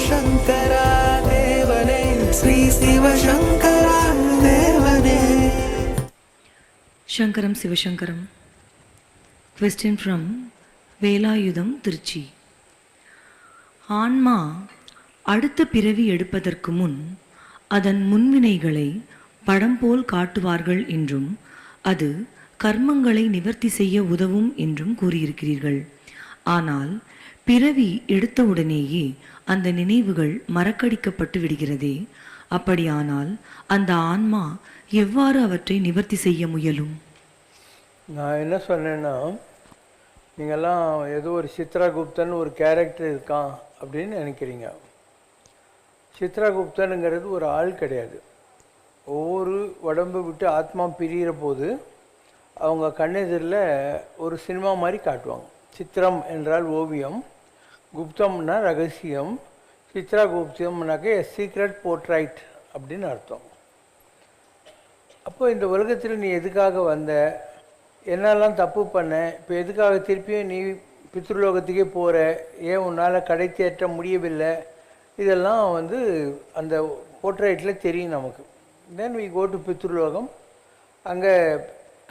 சிவசங்கரா தேவனே ஸ்ரீ சிவசங்கரா தேவனே. சங்கரம் சிவசங்கரம். Question from Velayutham Trichy. ஆன்மா அடுத்த பிறவி எடுப்பதற்கு முன் அதன் முன்வினைகளை படம் போல் காட்டுவார்கள் என்றும் அது கர்மங்களை நிவர்த்தி செய்ய உதவும் என்றும் கூறியிருக்கிறீர்கள். ஆனால் பிறவி எடுத்தவுடனேயே அந்த நினைவுகள் மறக்கடிக்கப்பட்டு விடுகிறதே. அப்படியானால் அந்த ஆன்மா எவ்வாறு அவற்றை நிவர்த்தி செய்ய முயலும்? நான் என்ன சொன்னேன்னா, நீங்கள்லாம் ஏதோ ஒரு சித்ராகுப்தன் ஒரு கேரக்டர் இருக்கான் அப்படின்னு நினைக்கிறீங்க. சித்ராகுப்தனுங்கிறது ஒரு ஆள் கிடையாது. ஒவ்வொரு உடம்பு விட்டு ஆத்மா பிரிகிற போது அவங்க கண்ணெதிரில் ஒரு சினிமா மாதிரி காட்டுவாங்க. சித்திரம் என்றால் ஓவியம், குப்தம்னா ரகசியம், சித்ராகுப்தம்னாக்க எ சீக்ரெட் போர்ட்ரைட் அப்படின்னு அர்த்தம். அப்போ இந்த உலகத்தில் நீ எதுக்காக வந்த, என்னெல்லாம் தப்பு பண்ண, இப்போ எதுக்காக திருப்பியும் நீ பித்ருலோகத்துக்கே போகிற, ஏன் உன்னால் கடை தேற்ற முடியவில்லை, இதெல்லாம் அந்த போர்ட்ரைட்டில் தெரியும் நமக்கு. தென் வி கோ டு பித்ருலோகம். அங்கே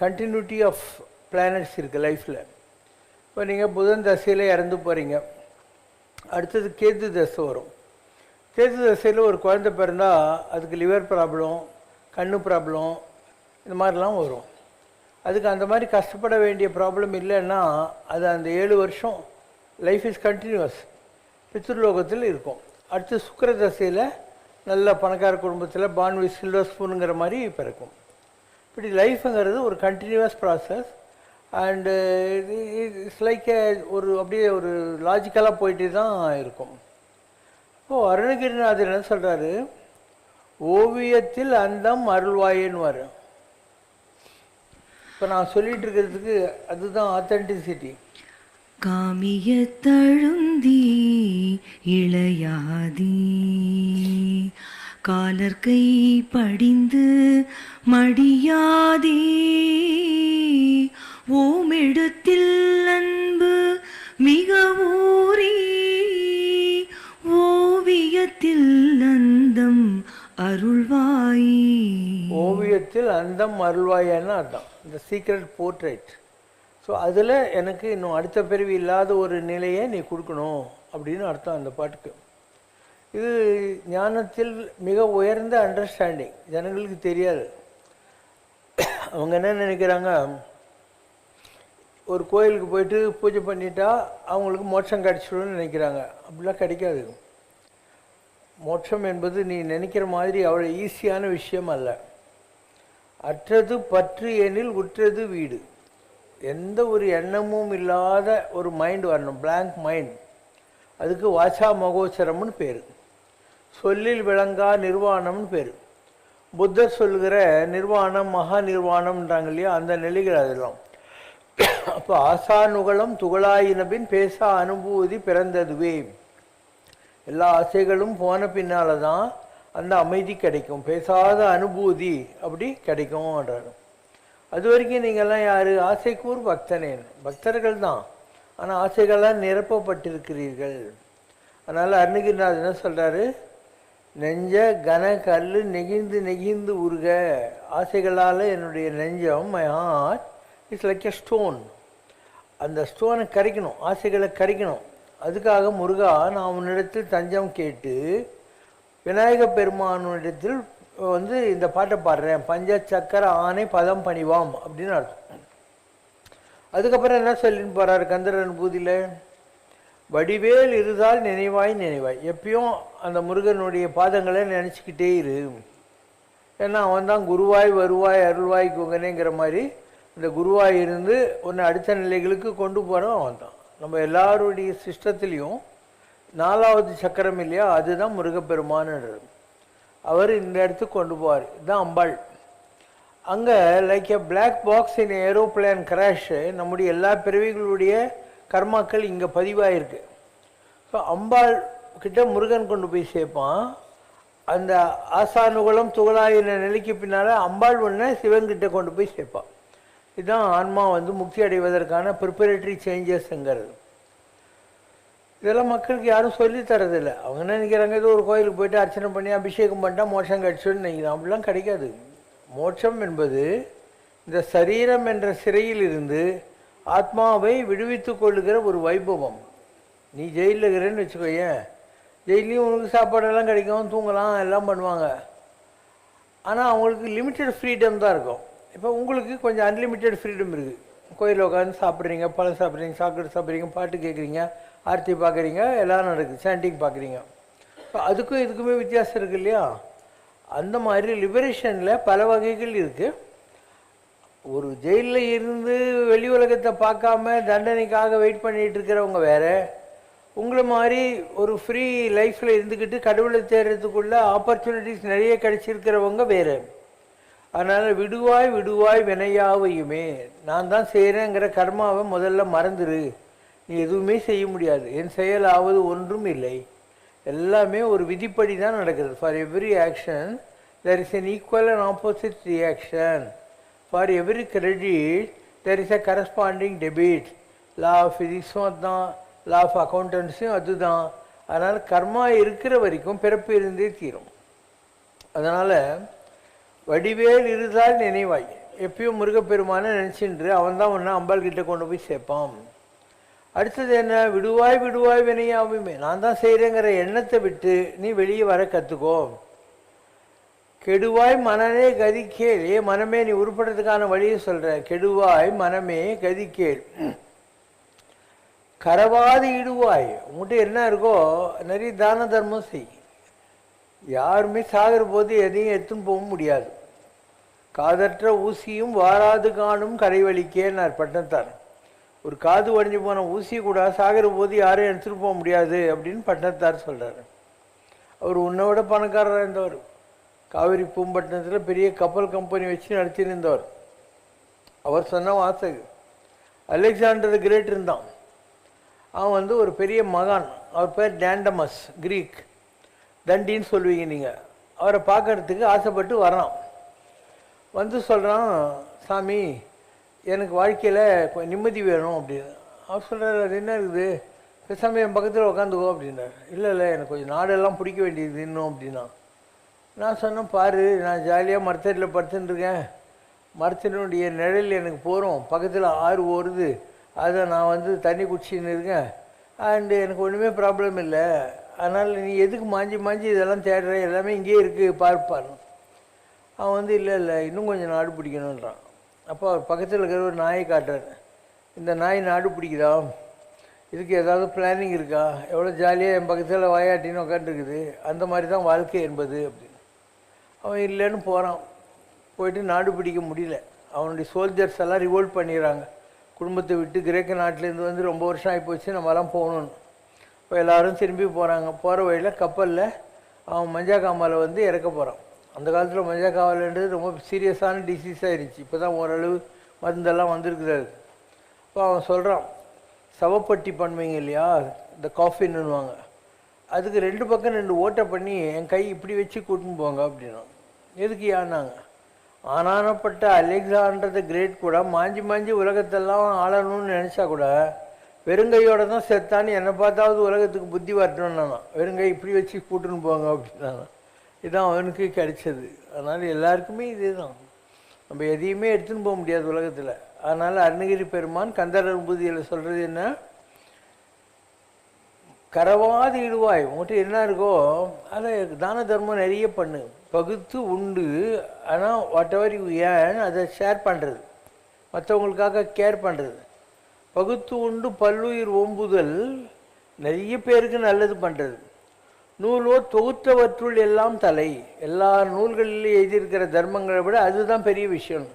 கண்டினியூட்டி ஆஃப் பிளானட்ஸ் இருக்குது லைஃப்பில். இப்போ நீங்கள் புதன் தசையில் இறந்து போகிறீங்க, அடுத்தது கேது தசை வரும். கேது தசையில் ஒரு குழந்தை பிறந்தால் அதுக்கு லிவர் ப்ராப்ளம், கண்ணு ப்ராப்ளம், இந்த மாதிரிலாம் வரும். அதுக்கு அந்த மாதிரி கஷ்டப்பட வேண்டிய ப்ராப்ளம் இல்லைன்னா அது அந்த 7 வருஷம் லைஃப் இஸ் கண்டினியூஸ் பித்ருலோகத்தில் இருக்கும். அடுத்து சுக்கிர தசையில் நல்ல பணக்கார குடும்பத்தில் பார்ன் வித் சில்வர் ஸ்பூனுங்கிற மாதிரி பிறக்கும். இப்படி லைஃப்புங்கிறது ஒரு continuous process. And it's like ஒரு அப்படியே ஒரு லாஜிக்கலாக போயிட்டு தான் இருக்கும். இப்போது அருணகிரிநாதர் என்ன சொல்கிறாரு, ஓவியத்தில் அந்தம் அருள்வாயின்னு வரும். இப்போ நான் சொல்லிட்டு இருக்கிறதுக்கு அதுதான் ஆத்தென்டிசிட்டி. காமிய தழுந்தி இளையாதி காலர்கை படிந்து மடியாதே ஓமிடத்தில் அன்பு மிக ஊறி ஓவியத்தில் அந்தம் அருள்வாய். ஓவியத்தில் அந்தம் அருள்வாயின்னு அர்த்தம், இந்த சீக்ரெட் போர்ட்ரைட். ஸோ அதில் எனக்கு இன்னும் அடுத்த பிறவி இல்லாத ஒரு நிலையை நீ கொடுக்கணும் அப்படின்னு அர்த்தம் அந்த பாட்டுக்கு. இது ஞானத்தில் மிக உயர்ந்த அண்டர்ஸ்டாண்டிங். ஜனங்களுக்கு தெரியாது. அவங்க என்ன நினைக்கிறாங்க, ஒரு கோயிலுக்கு போயிட்டு பூஜை பண்ணிட்டா அவங்களுக்கு மோட்சம் கிடச்சிடும்னு நினைக்கிறாங்க. அப்படிலாம் கிடைக்காது. மோட்சம் என்பது நீ நினைக்கிற மாதிரி அவ்வளோ ஈஸியான விஷயம் அல்ல. அற்றது பற்று எனில் உற்றது வீடு. எந்த ஒரு எண்ணமும் இல்லாத ஒரு மைண்ட் வரணும், பிளாங்க் மைண்ட். அதுக்கு வாசா மகோச்சரம்னு பேர். சொல்லில் விளங்கா நிர்வாணம்னு பேர். புத்தர் சொல்கிற நிர்வாணம் மகா நிர்வாணம்ன்றாங்க இல்லையா, அந்த நிலைகள் அதெல்லாம். அப்போ ஆசானுகலம் துகளாயினபின் பேசா அனுபூதி பிறந்ததுவே. எல்லா ஆசைகளும் போன பின்னால் தான் அந்த அமைதி கிடைக்கும், பேசாத அனுபூதி அப்படி கிடைக்கும்ன்றாரு. அது வரைக்கும் நீங்கள்லாம் யார், ஆசைக்கூர் பக்தனேன், பக்தர்கள் தான், ஆனால் ஆசைகள்லாம் நிரப்பப்பட்டிருக்கிறீர்கள். அதனால் அருணகிரிநாதர் என்ன சொல்கிறாரு, நெஞ்ச கன கல் நெகிழ்ந்து நெகிழ்ந்து உருக. ஆசைகளால் என்னுடைய நெஞ்சம், my heart it's like a stone. அந்த ஸ்டோனை கரைக்கணும், ஆசைகளை கரைக்கணும். அதுக்காக முருகா நான் உன்னிடத்தில் தஞ்சம் கேட்டு விநாயக பெருமானிடத்தில் இந்த பாட்டை பாடுறேன். பஞ்ச சக்கர ஆனை பதம் பணிவாம் அப்படின்னு அர்த்தம். அதுக்கப்புறம் என்ன சொல்லின்னு போகிறார் கந்தர் அனுபூதியில், வடிவேல் இருதால் நினைவாய் நினைவாய். எப்பயும் அந்த முருகனுடைய பாதங்களை நினச்சிக்கிட்டே இரு. ஏன்னா அவன் தான் குருவாய் வருவாய் அருள்வாய் குகனேங்கிற மாதிரி இந்த குருவாய் இருந்து ஒன்று அடுத்த நிலைகளுக்கு கொண்டு போகிறோம் அவன் தான். நம்ம எல்லாருடைய சிஸ்டத்துலேயும் 4வது சக்கரம் இல்லையா, அதுதான் முருகப்பெருமான்ன்றது. அவர் இந்த இடத்துக்கு கொண்டு போவார். இதுதான் அம்பாள். அங்கே like a black box in aeroplane crash நம்முடைய எல்லா பிறவிகளுடைய கர்மாக்கள் இங்கே பதிவாயிருக்கு. ஸோ அம்பாள் கிட்ட முருகன் கொண்டு போய் சேர்ப்பான். அந்த ஆசானுகுலம் துகளாயின நிலைக்கு பின்னால் அம்பாள் ஒன்று சிவன்கிட்ட கொண்டு போய் சேர்ப்பான். இதுதான் ஆன்மா முக்தி அடைவதற்கான ப்ரிப்பரேட்டரி சேஞ்சஸ்ங்கிறது. இதெல்லாம் மக்களுக்கு யாரும் சொல்லித் தரதில்லை. அவங்க என்ன நினைக்கிறாங்க, ஏதோ ஒரு கோயிலுக்கு போயிட்டு அர்ச்சனை பண்ணி அபிஷேகம் பண்ணிட்டா மோட்சம் கிடச்சுன்னு நினைக்கிறான். அப்படிலாம் கிடைக்காது. மோட்சம் என்பது இந்த சரீரம் என்ற சிறையில் இருந்து ஆத்மாவை விடுவித்து கொள்ளுகிற ஒரு வைபவம். நீ ஜெயிலில் இருக்கிறேன்னு வச்சுக்கோயேன், ஜெயிலையும் உனக்கு சாப்பாடெல்லாம் கிடைக்கும், தூங்கலாம், எல்லாம் பண்ணுவாங்க. ஆனால் அவங்களுக்கு லிமிட்டட் ஃப்ரீடம் தான் இருக்கும். இப்போ உங்களுக்கு கொஞ்சம் அன்லிமிட்டெட் ஃப்ரீடம் இருக்குது. கோயிலில் உட்காந்து சாப்பிட்றீங்க, பழம் சாப்பிட்றீங்க, சாக்லேட் சாப்பிட்றீங்க, பாட்டு கேட்குறீங்க, ஆர்த்தி பார்க்குறீங்க, எல்லாம் நடக்குது, சாண்டிங் பார்க்குறீங்க. இப்போ அதுக்கும் இதுக்குமே வித்தியாசம் இருக்குது இல்லையா? அந்த மாதிரி லிபரேஷனில் பல வகைகள் இருக்குது. ஒரு ஜெயிலில் இருந்து வெளி உலகத்தை பார்க்காம தண்டனைக்காக வெயிட் பண்ணிகிட்டு இருக்கிறவங்க வேறு, உங்களை மாதிரி ஒரு ஃப்ரீ லைஃப்பில் இருந்துக்கிட்டு கடவுளை தேடுறதுக்குள்ள ஆப்பர்ச்சுனிட்டிஸ் நிறைய கிடைச்சிருக்கிறவங்க வேறு. அதனால் விடுவாய் விடுவாய் வினையாவையுமே, நான் தான் செய்கிறேங்கிற கர்மாவை முதல்ல மறந்துடு. நீ எதுவுமே செய்ய முடியாது, என் செயலாவது ஒன்றும் இல்லை, எல்லாமே ஒரு விதிப்படி தான் நடக்கிறது. For every action there is an equal and opposite reaction. For every credit there is a corresponding debit. Law of physics அதுதான், law of accountancy அதுதான். அதனால் கர்மா இருக்கிற வரைக்கும் பிறப்பு இருந்தே தீரும். அதனால் வடிவேல் இருந்தால் நினைவாய், எப்பயும் முருகப்பெருமான நினச்சின்று அவன் தான் ஒன்று அம்பாள் கிட்ட கொண்டு போய் சேர்ப்பான். அடுத்தது என்ன, விடுவாய் விடுவாய் வினையாவுமே, நான் தான் செய்கிறேங்கிற எண்ணத்தை விட்டு நீ வெளியே வர கற்றுக்கோ. கெடுவாய் மனமே கதிக்கேள், மனமே நீ உருப்படுறதுக்கான வழியை சொல்கிற. கெடுவாய் மனமே கதிக்கேள், கரவாது இடுவாய், உங்கள்கிட்ட என்ன இருக்கோ நிறைய தான தர்மம் செய். யாருமே சாகிற போது எதையும் எடுத்துன்னு போக முடியாது. காதற்ற ஊசியும் வாராது காணும் கரைவழிக்கேன்னார் பட்டணத்தார். ஒரு காது உடஞ்சி போன ஊசி கூட சாகிற போது யாரும் எடுத்துகிட்டு போக முடியாது அப்படின்னு பட்டணத்தார் சொல்கிறார். அவர் உன்னோட பணக்காரராக இருந்தவர். காவிரி பூம்பட்டினத்தில் பெரிய கப்பல் கம்பெனி வச்சு நடத்தியிருந்தவர். அவர் சொன்ன வாசகு, அலெக்சாண்டர் கிரேட் இருந்தான். அவன் ஒரு பெரிய மகான். அவர் பேர் டேண்டமஸ், கிரீக், தண்டின்னு சொல்லுவீங்க நீங்கள். அவரை பார்க்கறதுக்கு ஆசைப்பட்டு வரான். சொல்கிறான், சாமி எனக்கு வாழ்க்கையில் நிம்மதி வேணும் அப்படின்னு. அவர் சொல்கிறார், அது என்ன இருக்குது, பேசாமல் என் பக்கத்தில் உட்காந்துக்கோ அப்படின்னார். இல்லை இல்லை, எனக்கு கொஞ்சம் நாடெல்லாம் பிடிக்க வேண்டியது இன்னும் அப்படின்னா. நான் சொன்னேன், பாரு நான் ஜாலியாக மரத்தடியில் படுத்துட்டுருக்கேன், மரத்தினுடைய நிழல் எனக்கு போகிறோம், பக்கத்தில் ஆறு ஓடுது, அதை நான் தண்ணி குடிச்சின்னு இருக்கேன், அண்டு எனக்கு ஒன்றுமே ப்ராப்ளம் இல்லை. அதனால் நீ எதுக்கு மாஞ்சி மாஞ்சி இதெல்லாம் தேடுற, எல்லாமே இங்கேயே இருக்குது பார்ப்பார். அவன் இல்லை இல்லை இன்னும் கொஞ்சம் நாடு பிடிக்கணுன்றான். அப்போ அவர் பக்கத்தில் இருக்கிற ஒரு நாயை காட்டுறார். இந்த நாய் நாடு பிடிக்குதா, இதுக்கு ஏதாவது பிளானிங் இருக்கா, எவ்வளோ ஜாலியாக என் பக்கத்தில் வாயாட்டின்னு உட்காந்துருக்குது, அந்த மாதிரி தான் வாழ்க்கை என்பது அப்படின்னு. அவன் இல்லைன்னு போகிறான். போயிட்டு நாடு பிடிக்க முடியல. அவனுடைய சோல்ஜர்ஸ் எல்லாம் ரிவோல்ட் பண்ணிடுறாங்க. குடும்பத்தை விட்டு கிரேக்க நாட்டிலேருந்து ரொம்ப வருஷம் ஆகிப்போச்சு, நம்மலாம் போகணுன்னு. இப்போ எல்லோரும் திரும்பி போகிறாங்க. போகிற வழியில் கப்பலில் அவன் மஞ்சாக்காமாவில் இறக்க போகிறான். அந்த காலத்தில் மஞ்சாக்காமல்ன்றது ரொம்ப சீரியஸான டிசீஸாக இருந்துச்சு. இப்போ தான் ஓரளவு மருந்தெல்லாம் வந்திருக்குறாரு. இப்போ அவன் சொல்கிறான், சவப்பட்டி பண்ணுவீங்க இல்லையா, இந்த காஃபின்னுவாங்க, அதுக்கு 2 பக்கம் 2 ஓட்டை பண்ணி என் கை இப்படி வச்சு கூட்டின்னு போங்க அப்படின்னா. எதுக்கு யான்னாங்க, ஆனானப்பட்ட அலெக்சாண்டர் த கிரேட் கூட மாஞ்சி மாஞ்சி உலகத்தெல்லாம் ஆளணும்னு நினச்சா கூட வெறுங்கையோட தான் செத்தான்னு என்னை பார்த்தாவது உலகத்துக்கு புத்தி வரட்டும்னா, வெறுங்கை இப்படி வச்சு கூட்டுன்னு போங்க அப்படின்னா. இதுதான் அவனுக்கு கிடைச்சது. அதனால் எல்லாருக்குமே இதே தான், நம்ம எதையுமே எடுத்துன்னு போக முடியாது உலகத்தில். அதனால் அருணகிரி பெருமான் கந்தரர் பூதியில் சொல்கிறது என்ன, கரவாது இடுவாய், உங்கள்கிட்ட என்ன இருக்கோ அதை தான தர்மம் நிறைய பண்ணு, பகுத்து உண்டு. ஆனால் வாட் எவர் யூ ஏன் அதை ஷேர் பண்ணுறது, மற்றவங்களுக்காக கேர் பண்ணுறது. பகுத்து உண்டு பல்லுயிர் ஓம்புதல், நிறைய பேருக்கு நல்லது பண்ணுறது. நூலோ தொகுத்தவற்றுள் எல்லாம் தலை, எல்லா நூல்களிலும் எழுதியிருக்கிற தர்மங்களை விட அதுதான் பெரிய விஷயம்.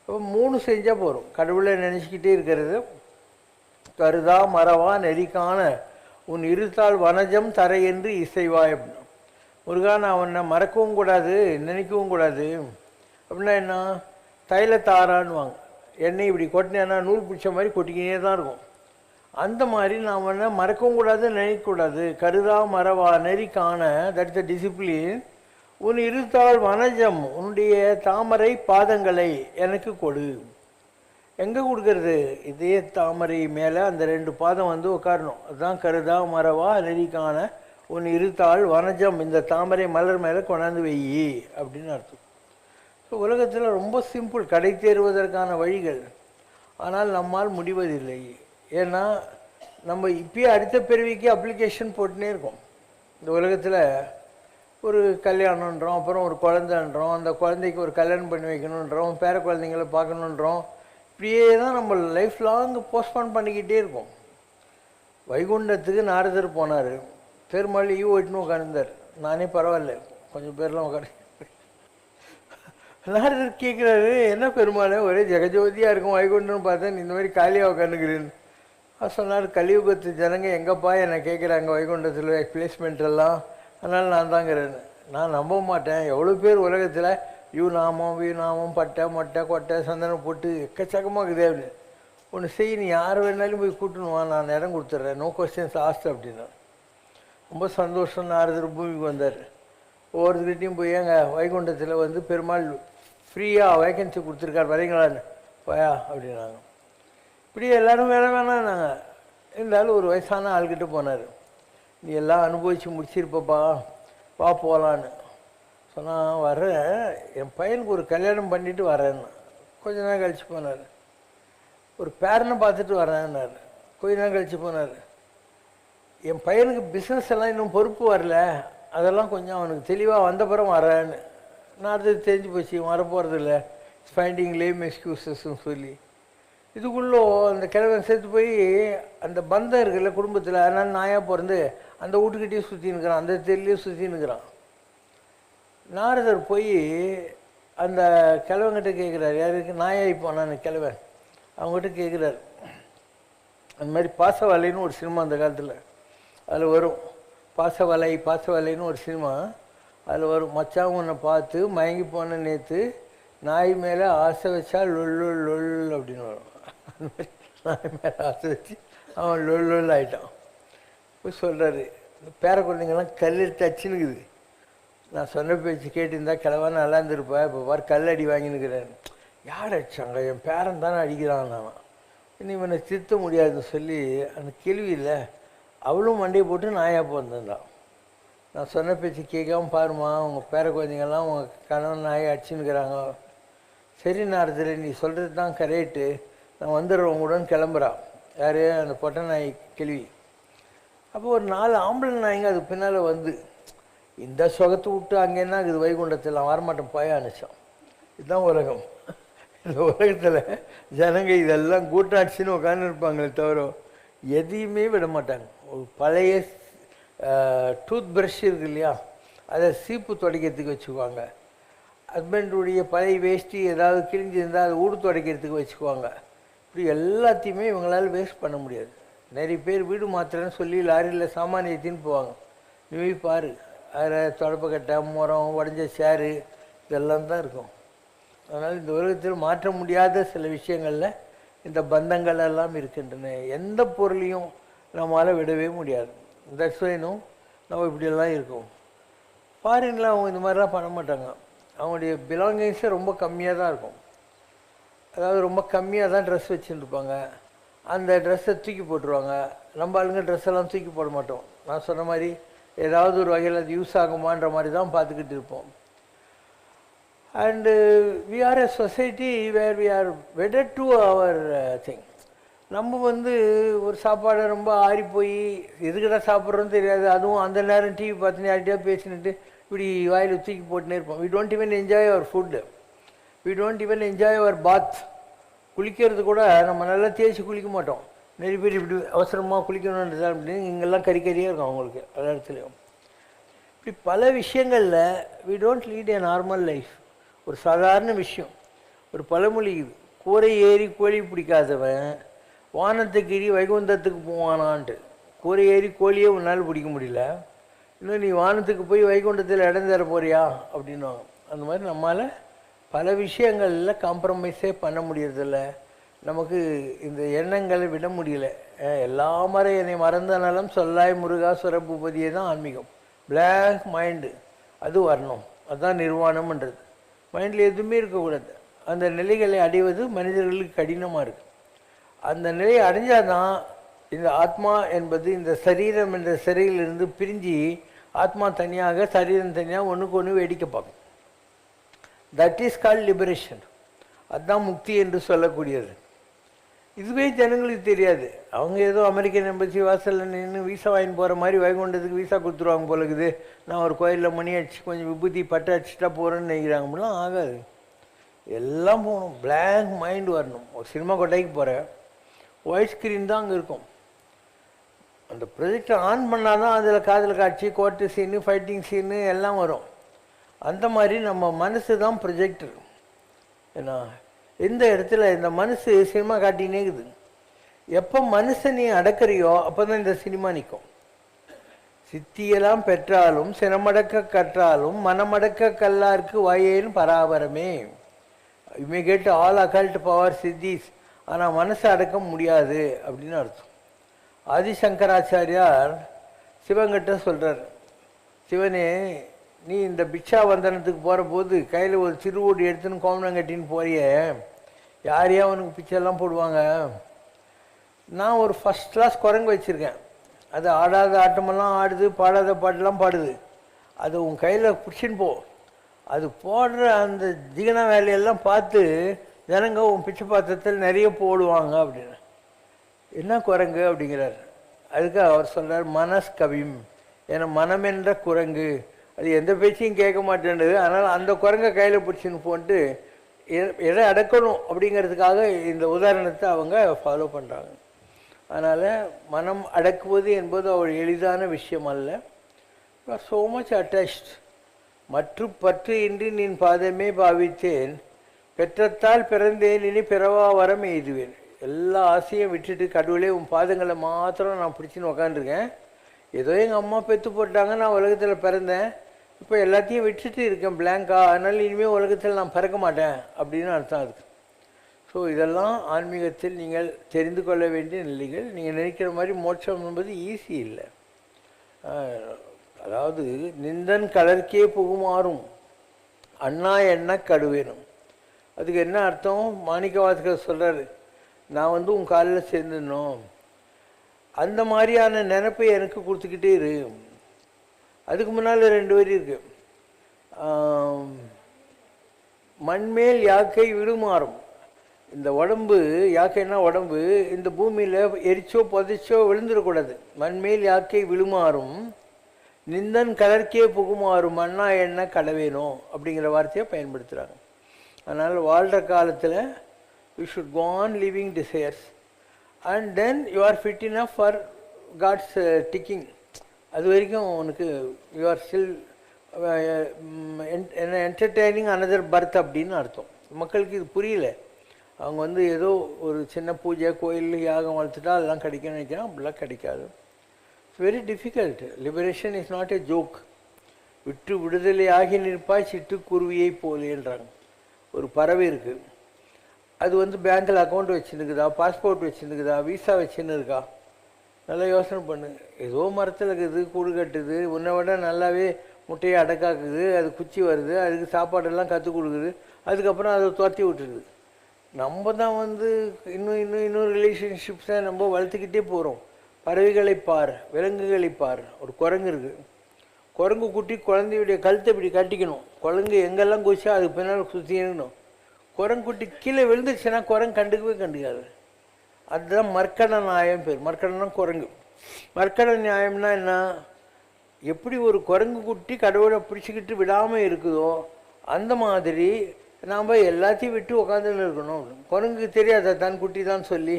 அப்போ 3 செஞ்சால் போகிறோம். கடவுளை நினச்சிக்கிட்டே இருக்கிறது, கருதா மறவா நெறிக்கான உன் இருத்தால் வனஜம் தரை என்று இசைவாய் அப்படின்னா. முருகான் அவனை மறக்கவும் கூடாது நினைக்கவும் கூடாது. அப்படின்னா என்ன, தைலத்தாரான்னுவாங்க, எண்ணெய் இப்படி கொட்டினேன்னா நூல் பிடிச்ச மாதிரி கொட்டிக்கினே தான் இருக்கும். அந்த மாதிரி நாம் என்ன மறக்கவும் கூடாது நினைக்கக்கூடாது. கருதா மறவா நெறிக்கான, தட் இஸ் த டிசிப்ளின். உன் இருத்தால் வனஜம், உன்னுடைய தாமரை பாதங்களை எனக்கு கொடு. எங்கே கொடுக்கறது? இதே தாமரை மேலே அந்த 2 பாதம் வந்து உட்காரணும். அதுதான் கருதா மரவா நெறிக்கான உன் இருத்தாள் வனஜம், இந்த தாமரை மலர் மேலே கொண்டாந்து வெயி அப்படின்னு அர்த்தம். ஸோ உலகத்தில் ரொம்ப சிம்பிள் கடை தேறுவதற்கான வழிகள். ஆனால் நம்மால் முடிவதில்லை. ஏன்னா நம்ம இப்பயே அடுத்த பிறவிக்கு அப்ளிகேஷன் போட்டுனே இருக்கோம். இந்த உலகத்தில் ஒரு கல்யாணன்றோம், அப்புறம் ஒரு குழந்தைன்றோம், அந்த குழந்தைக்கு ஒரு கல்யாணம் பண்ணி வைக்கணுன்றோம், பேர குழந்தைங்களை பார்க்கணுன்றோம். இப்படியே தான் நம்ம லைஃப் லாங் போஸ்ட்போன் பண்ணிக்கிட்டே இருக்கோம். வைகுண்டத்துக்கு நாரதர் போனார். பெருமாள் ஈவ் ஓட்டுன்னு உட்காந்துருந்தார். நானே பரவாயில்ல, கொஞ்சம் பேர்லாம் உட்காந்து. நாரதர் கேட்குறாரு, என்ன பெருமாள் ஒரே ஜெகஜோதியாக இருக்கும் வைகுண்டம்னு பார்த்தேன், இந்த மாதிரி காலியாக உட்காந்துக்கிறேன்னு. சொன்னார், கலியுகத்து ஜனங்க எங்கப்பா என்னை கேட்குறாங்க வைகுண்டத்தில் பிளேஸ்மெண்ட் எல்லாம், அதனால் நான் தாங்கிறேன்னு. நான் நம்ப மாட்டேன். எவ்வளோ பேர் உலகத்தில் யூ நாமம் பட்டை மொட்டை கொட்டை சந்தனம் போட்டு எக்கச்சக்கமாக இருக்குது அப்படின்னு. ஒன்று செய், நீ யார் வேணாலும் போய் கூட்டணுவா, நான் இடம் கொடுத்துட்றேன், நோ கொஸ்டின்ஸ் ஆஸ்ட் அப்படின்னா. ரொம்ப சந்தோஷம். நாரதர் பூமிக்கு வந்தார். ஒவ்வொருத்தர்கிட்டையும் போய் எங்க வைகுண்டத்தில் வந்து பெருமாள் ஃப்ரீயாக வேக்கன்சி கொடுத்துருக்கார், வரீங்களான்னு போயா அப்படின்னாங்க. இப்படி எல்லோரும் வேணான்னாங்க. இருந்தாலும் ஒரு வயசான ஆள்கிட்ட போனார். நீ எல்லாம் அனுபவித்து முடிச்சிருப்பப்பா, வா போகலான்னு சொன்னால், வரேன், என் பையனுக்கு ஒரு கல்யாணம் பண்ணிவிட்டு வரேன்னு. கொஞ்ச நேரம் கழித்து போனார். ஒரு பேரனை பார்த்துட்டு வரேன்னார். கொஞ்ச நேரம் கழித்து போனார். என் பையனுக்கு பிஸ்னஸ் எல்லாம் இன்னும் பொறுப்பு வரல, அதெல்லாம் கொஞ்சம் அவனுக்கு தெளிவாக வந்தப்புறம் வரேன்னு. நான் அடுத்தது தெரிஞ்சு போச்சு, வரப்போகிறது இல்லை, ஃபைண்டிங் லேம் எக்ஸ்கியூசஸ்ன்னு சொல்லி. இதுக்குள்ளே அந்த கிழவன் சேர்த்து போய் அந்த பந்தம் இருக்குல்ல குடும்பத்தில், அதனால் நாயாக பிறந்து அந்த வீட்டுக்கிட்டேயும் சுற்றின்னுக்கிறான், அந்த தெருலையும் சுற்றின்னுக்கிறான். நாரதர் போய் அந்த கிழவங்கிட்ட கேட்குறாரு, யாருக்கு நாயாகி போனான்னு கிழவன் அவங்ககிட்ட கேட்குறாரு. அந்த மாதிரி பாசவலைன்னு ஒரு சினிமா அந்த காலத்தில் அதில் வரும். பாசவலைன்னு ஒரு சினிமா அதில் வரும். மச்சான் உன்னை பார்த்து மயங்கி போன நேற்று நாய் மேலே ஆசை வச்சா லொல் அப்படின்னு வரும். அந்த மாதிரி நாய் மேலே ஆசை வச்சு அவன் லொல் ஆகிட்டான். போய் சொல்கிறாரு, பேர குழந்தைங்கள்லாம் கல் தச்சுன்னுக்குது, நான் சொன்ன பேச்சு கேட்டுருந்தா கிழவா நல்லா இருந்திருப்பா, இப்போ பாரு கல் அடி வாங்கினுக்கிறேன். யார் அடிச்சாங்க? என் பேரன் தானே அடிக்கிறான். நான் இன்னும் இவனை திருத்த முடியாதுன்னு சொல்லி அந்த கேள்வி இல்லை, அவளும் மண்டையை போட்டு நாயாக பிறந்தான். நான் சொன்ன பேச்சு கேட்காம பாருமா, உங்கள் பேர குழந்தைங்கள்லாம் உங்கள் கணவன் நாயை அடிச்சுன்னுக்கிறாங்க. சரி நாரதர், நீ சொல்கிறது தான் கரெக்டு, நான் வந்துடுறேன் உங்களுடன் கிளம்புறான். யார்? அந்த பொட்டை நாய் கேள்வி. அப்போ ஒரு 4 ஆம்பளை நாய்ங்க அதுக்கு பின்னால் வந்து, இந்த சுகத்தை விட்டு அங்கே என்ன இது வைகுண்டத்தில் நான் வரமாட்டேன் போயா நினச்சான். இதுதான் உலகம். இந்த உலகத்தில் ஜனங்க இதெல்லாம் கூட்டாட்சின்னு உட்காந்து இருப்பாங்களே தவிர எதையுமே விட மாட்டாங்க. ஒரு பழைய டூத் ப்ரஷ் இருக்கு இல்லையா, அதை சீப்பு துடைக்கிறதுக்கு வச்சுக்குவாங்க. ஹஸ்பண்டுடைய பழைய வேஷ்டி ஏதாவது கிழிஞ்சிருந்தால் அதை ஊடு துடைக்கிறதுக்கு வச்சுக்குவாங்க. இப்படி எல்லாத்தையுமே இவங்களால் வேஸ்ட் பண்ண முடியாது. நிறைய பேர் வீடு மாத்திரன்னு சொல்லி லாரியில் சாமான் ஏற்றின்னு போவாங்க. நீ பாரு, அதில் தொடப்பக்கட்டை, முறம், உடஞ்ச சேரு இதெல்லாம் தான் இருக்கும். அதனால் இந்த உலகத்தில் மாற்ற முடியாத சில விஷயங்களில் இந்த பந்தங்கள் எல்லாம் இருக்கின்றன. எந்த பொருளையும் நம்மளால் விடவே முடியாது. தட்ஸ்வைனும் நம்ம இப்படியெல்லாம் இருக்கும். ஃபாரினில் அவங்க இந்த மாதிரிலாம் பண்ண மாட்டாங்க. அவங்களுடைய பிலாங்கிங்ஸே ரொம்ப கம்மியாக தான் இருக்கும். அதாவது ரொம்ப கம்மியாக தான் ட்ரெஸ் வச்சுருப்பாங்க. அந்த ட்ரெஸ்ஸை தூக்கி போட்டுருவாங்க. நம்ம ஆளுங்க ட்ரெஸ்ஸெல்லாம் தூக்கி போட மாட்டோம். நான் சொன்ன மாதிரி ஏதாவது ஒரு வகையில் அது யூஸ் ஆகுமான்ற மாதிரி தான் பார்த்துக்கிட்டு இருப்போம். And we are a society where we are wedded to our thing. நம்ம வந்து ஒரு சாப்பாடை ரொம்ப ஆறி போய் எதுக்கிட்ட சாப்பிட்றோன்னு தெரியாது. அதுவும் அந்த நேரம் டிவி பார்த்துன்னு யார்கிட்டயா பேசினுட்டு இப்படி வாயில் தூக்கி போட்டுனே இருப்போம். We don't even enjoy our food, we don't even enjoy our bath. குளிக்கிறது கூட நம்ம நல்லா தேய்ச்சி குளிக்க மாட்டோம். நிறைய பேர் இப்படி அவசரமாக குளிக்கணுன்றது அப்படின்னு இங்கெல்லாம் கறிக்கறியாக இருக்கும் அவங்களுக்கு எல்லா இடத்துலையும். இப்படி பல விஷயங்களில் we don't lead a normal life. ஒரு சாதாரண விஷயம், ஒரு பழமொழி, கூரை ஏறி கோழி பிடிக்காதவன் வானத்துக்கு ஏறி வைகுந்தத்துக்கு போவானான்ட்டு. கூரை ஏறி கோழியே உன்னால் பிடிக்க முடியல, இன்னும் நீ வானத்துக்கு போய் வைகுண்டத்தில் இடம் தர போறியா அப்படின்வாங்க. அந்த மாதிரி நம்மளால் பல விஷயங்களில் காம்ப்ரமைஸே பண்ண முடியறதில்ல. நமக்கு இந்த எண்ணங்களை விட முடியல. எல்லா மறை என்னை மறந்த நலம் சொல்லாய் முருகா சுரபூபதியே தான் ஆன்மீகம். பிளாக் மைண்டு அது வரணும், அதுதான் நிர்வாணம்ன்றது. மைண்டில் எதுவுமே இருக்கக்கூடாது. அந்த நிலைகளை அடைவது மனிதர்களுக்கு கடினமாக இருக்குது. அந்த நிலையை அடைஞ்சால் தான் இந்த ஆத்மா என்பது இந்த சரீரம் என்ற சிறையிலிருந்து பிரிஞ்சு ஆத்மா தனியாக சரீரம் தனியாக ஒன்றுக்கு ஒன்று வேடிக்கை பார்க்கும். That is called liberation. அதுதான் முக்தி என்று சொல்லக்கூடியது. இதுவே ஜனங்களுக்கு தெரியாது. அவங்க ஏதோ அமெரிக்கன் எம்பசி வாசலில் நின்று வீசா வாங்கின்னு போகிற மாதிரி வைகுண்டத்துக்கு வீசா கொடுத்துருவாங்க போல இருக்குது. நான் ஒரு கோயிலில் மணி அடிச்சு கொஞ்சம் விபூதி பட்டை அடிச்சுட்டா போகிறேன்னு நினைக்கிறாங்க. அப்படிலாம் ஆகாது. எல்லாம் போகணும், பிளாங்க் மைண்ட் வரணும். ஒரு சினிமா கொட்டைக்கு போகிறேன், ஒயிட் ஸ்க்ரீன் தான் அங்கே இருக்கும். அந்த ப்ரொஜெக்டை ஆன் பண்ணால் தான் அதில் காதல் காட்சி, கோர்ட்டு சீனு, ஃபைட்டிங் சீனு எல்லாம் வரும். அந்த மாதிரி நம்ம மனசு தான் ப்ரொஜெக்டர். ஏன்னா எந்த இடத்துல இந்த மனசு சினிமா காட்டினே இருக்குது. எப்போ மனுஷன் நீ அடக்கிறியோ அப்போ தான் இந்த சினிமா நிற்கும். சித்தியெல்லாம் பெற்றாலும் சினமடக்க கற்றாலும் மனமடக்க கல்லாருக்கு வாயேன்னு பராபரமே. You may get all occult power siddhis, ஆனால் மனசை அடக்க முடியாது அப்படின்னு அர்த்தம். ஆதிசங்கராச்சாரியார் சிவங்கிட்ட சொல்கிறார், சிவனே நீ இந்த பிக்ஷா வந்தனத்துக்கு போகிற போது கையில் ஒரு திருவோடு எடுத்துன்னு கோமணம் கட்டின்னு போறிய, யாரையா அவனுக்கு பிச்சைலாம் போடுவாங்க. நான் ஒரு ஃபஸ்ட் கிளாஸ் குரங்கு வச்சுருக்கேன். அது ஆடாத ஆட்டமெல்லாம் ஆடுது, பாடாத பாட்டெல்லாம் பாடுது. அது உன் கையில் பிடிச்சின்னு போ. அது போடுற அந்த ஜிகன வேலையெல்லாம் பார்த்து ஜனங்க உன் பிச்சை பாத்திரத்தில் நிறைய போடுவாங்க அப்படின்னு. என்ன குரங்கு அப்படிங்கிறார். அதுக்கு அவர் சொல்கிறார், மனஸ்கவிம், ஏன்னா மனம் என்ற குரங்கு அது எந்த பேச்சையும் கேட்க மாட்டேன்றது. அதனால் அந்த குரங்கை கையில் பிடிச்சின்னு போட்டு எதை அடக்கணும் அப்படிங்கிறதுக்காக இந்த உதாரணத்தை அவங்க ஃபாலோ பண்ணுறாங்க. அதனால் மனம் அடக்குவது என்பது அவள் எளிதான விஷயம் அல்ல. You are so much attached. மற்ற பற்று இன்றி நின் பாதமே பாவித்தேன், பெற்றத்தால் பிறந்தேன் இனி பிறவா வரம் எய்துவேன். எல்லா ஆசையும் விட்டுட்டு கடவுளே உன் பாதங்களை மாத்திரம் நான் பிடிச்சின்னு உக்காந்துருக்கேன். ஏதோ எங்கள் அம்மா பெற்று போட்டாங்க, நான் உலகத்தில் பிறந்தேன், இப்போ எல்லாத்தையும் விட்டுட்டு இருக்கேன் பிளாங்கா, அதனால் இனிமேல் உலகத்தில் நான் பிறக்க மாட்டேன் அப்படின்னு அர்த்தம் அதுக்கு. ஸோ இதெல்லாம் ஆன்மீகத்தில் நீங்கள் தெரிந்து கொள்ள வேண்டிய நிலைகள். நீங்கள் நினைக்கிற மாதிரி மோட்சம் என்பது ஈஸி இல்லை. அதாவது நிந்தன் கலர்க்கே புகுமாறும் அண்ணா என்ன கடுவேனும். அதுக்கு என்ன அர்த்தம்? மாணிக்கவாசகர் சொல்கிறாரு, நான் உன் காலில் சேர்ந்துடணும், அந்த மாதிரியான நினைப்பை எனக்கு கொடுத்துக்கிட்டே இரு. அதுக்கு முன்னால் 2 வரி இருக்கு. மண்மேல் யாக்கை விழுமாறும். இந்த உடம்பு, யாக்கைன்னா உடம்பு, இந்த பூமியில் எரிச்சோ புதைச்சோ விழுந்துடக்கூடாது. மண்மேல் யாக்கை விழுமாறும் நிந்தன் கலர்க்கே புகுமாறும் அண்ணா என்ன கடவேணும் அப்படிங்கிற வார்த்தையை பயன்படுத்துகிறாங்க. அதனால் வாழ்கிற காலத்தில் you should go on living desires and then you are fit enough for God's ticking. அது வரைக்கும் உனக்கு you are still entertaining another birth அப்படின்னு அர்த்தம். மக்களுக்கு இது புரியல. அவங்க ஏதோ ஒரு சின்ன பூஜை கோயில் யாகம் வளர்த்துட்டா அதெல்லாம் கிடைக்கும்னு நினைக்கிறேன். அப்படிலாம் கிடைக்காது. It's very difficult. Liberation is not a joke. விட்டு விடுதலை ஆகி நிற்பாய் சிட்டுக்குருவியை போலேன்றாங்க. ஒரு பறவை இருக்குது, அது பேங்க்கில் அக்கௌண்ட் வச்சுருக்குதா, பாஸ்போர்ட் வச்சுருக்குதா, வீசா வச்சுன்னு இருக்கா? நல்லா யோசனை பண்ணு. ஏதோ மரத்தில் இருக்குது, கூடு கட்டுது, உன்னை விட நல்லாவே முட்டையை அடக்காக்குது, அது குச்சி வருது, அதுக்கு சாப்பாடெல்லாம் கற்றுக் கொடுக்குது, அதுக்கப்புறம் அதை துரத்தி விட்டுருது. நம்ம தான் இன்னும் ரிலேஷன்ஷிப்ஸை நம்ம வளர்த்துக்கிட்டே போகிறோம். பறவைகளை பார், விலங்குகளை பார். ஒரு குரங்கு இருக்குது, குரங்கு குட்டி குழந்தையுடைய கழுத்தை இப்படி கட்டிக்கணும். குரங்கு எங்கெல்லாம் குதிச்சா அதுக்கு பின்னால் சுற்றி இருக்கணும். குரங்கு குட்டி கீழே விழுந்துச்சுன்னா குரங்கு கண்டுக்காது. அதுதான் மர்க்கட நியாயம் பேர். மர்க்கடனா குரங்கு. மர்க்கட நியாயம்னா என்ன? எப்படி ஒரு குரங்கு குட்டி கடவுளை பிடிச்சிக்கிட்டு விடாமல் இருக்குதோ அந்த மாதிரி நாம் எல்லாத்தையும் விட்டு உட்காந்துன்னு இருக்கணும். குரங்குக்கு தெரியாத தான் குட்டி தான் சொல்லி,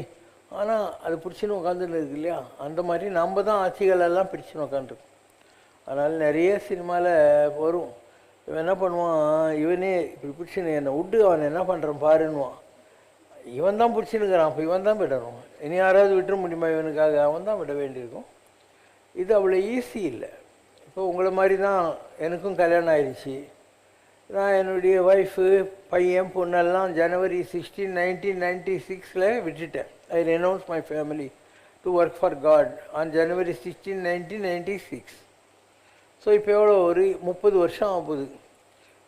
ஆனால் அது பிடிச்சின்னு உட்காந்துன்னு இருக்கு இல்லையா? அந்த மாதிரி நம்ம தான் ஆட்சிகளெல்லாம் பிடிச்சின்னு உட்காந்துருக்கோம். அதனால் நிறைய சினிமாவில் வரும், இவன் என்ன பண்ணுவான், இவனே இப்படி பிடிச்சின்னு என்னை விட்டு அவன் என்ன பண்ணுறான் பாருன்னுவான். இவன் தான் பிடிச்சின்னுக்கிறான், அப்போ இவன் தான் விடணும். இனி யாராவது விட்டுற முடியுமா இவனுக்காக? அவன் தான் விட வேண்டியிருக்கும். இது அவ்வளோ ஈஸி இல்லை. இப்போ உங்களை மாதிரி தான் எனக்கும் கல்யாணம் ஆயிடுச்சு. நான் என்னுடைய ஒய்ஃபு, பையன், பொண்ணெல்லாம் ஜனவரி 16, 1996 விட்டுட்டேன். I renounce my family to work for God on January 16, 1996. So இப்போ எவ்வளோ ஒரு 30 வருஷம் ஆகுது.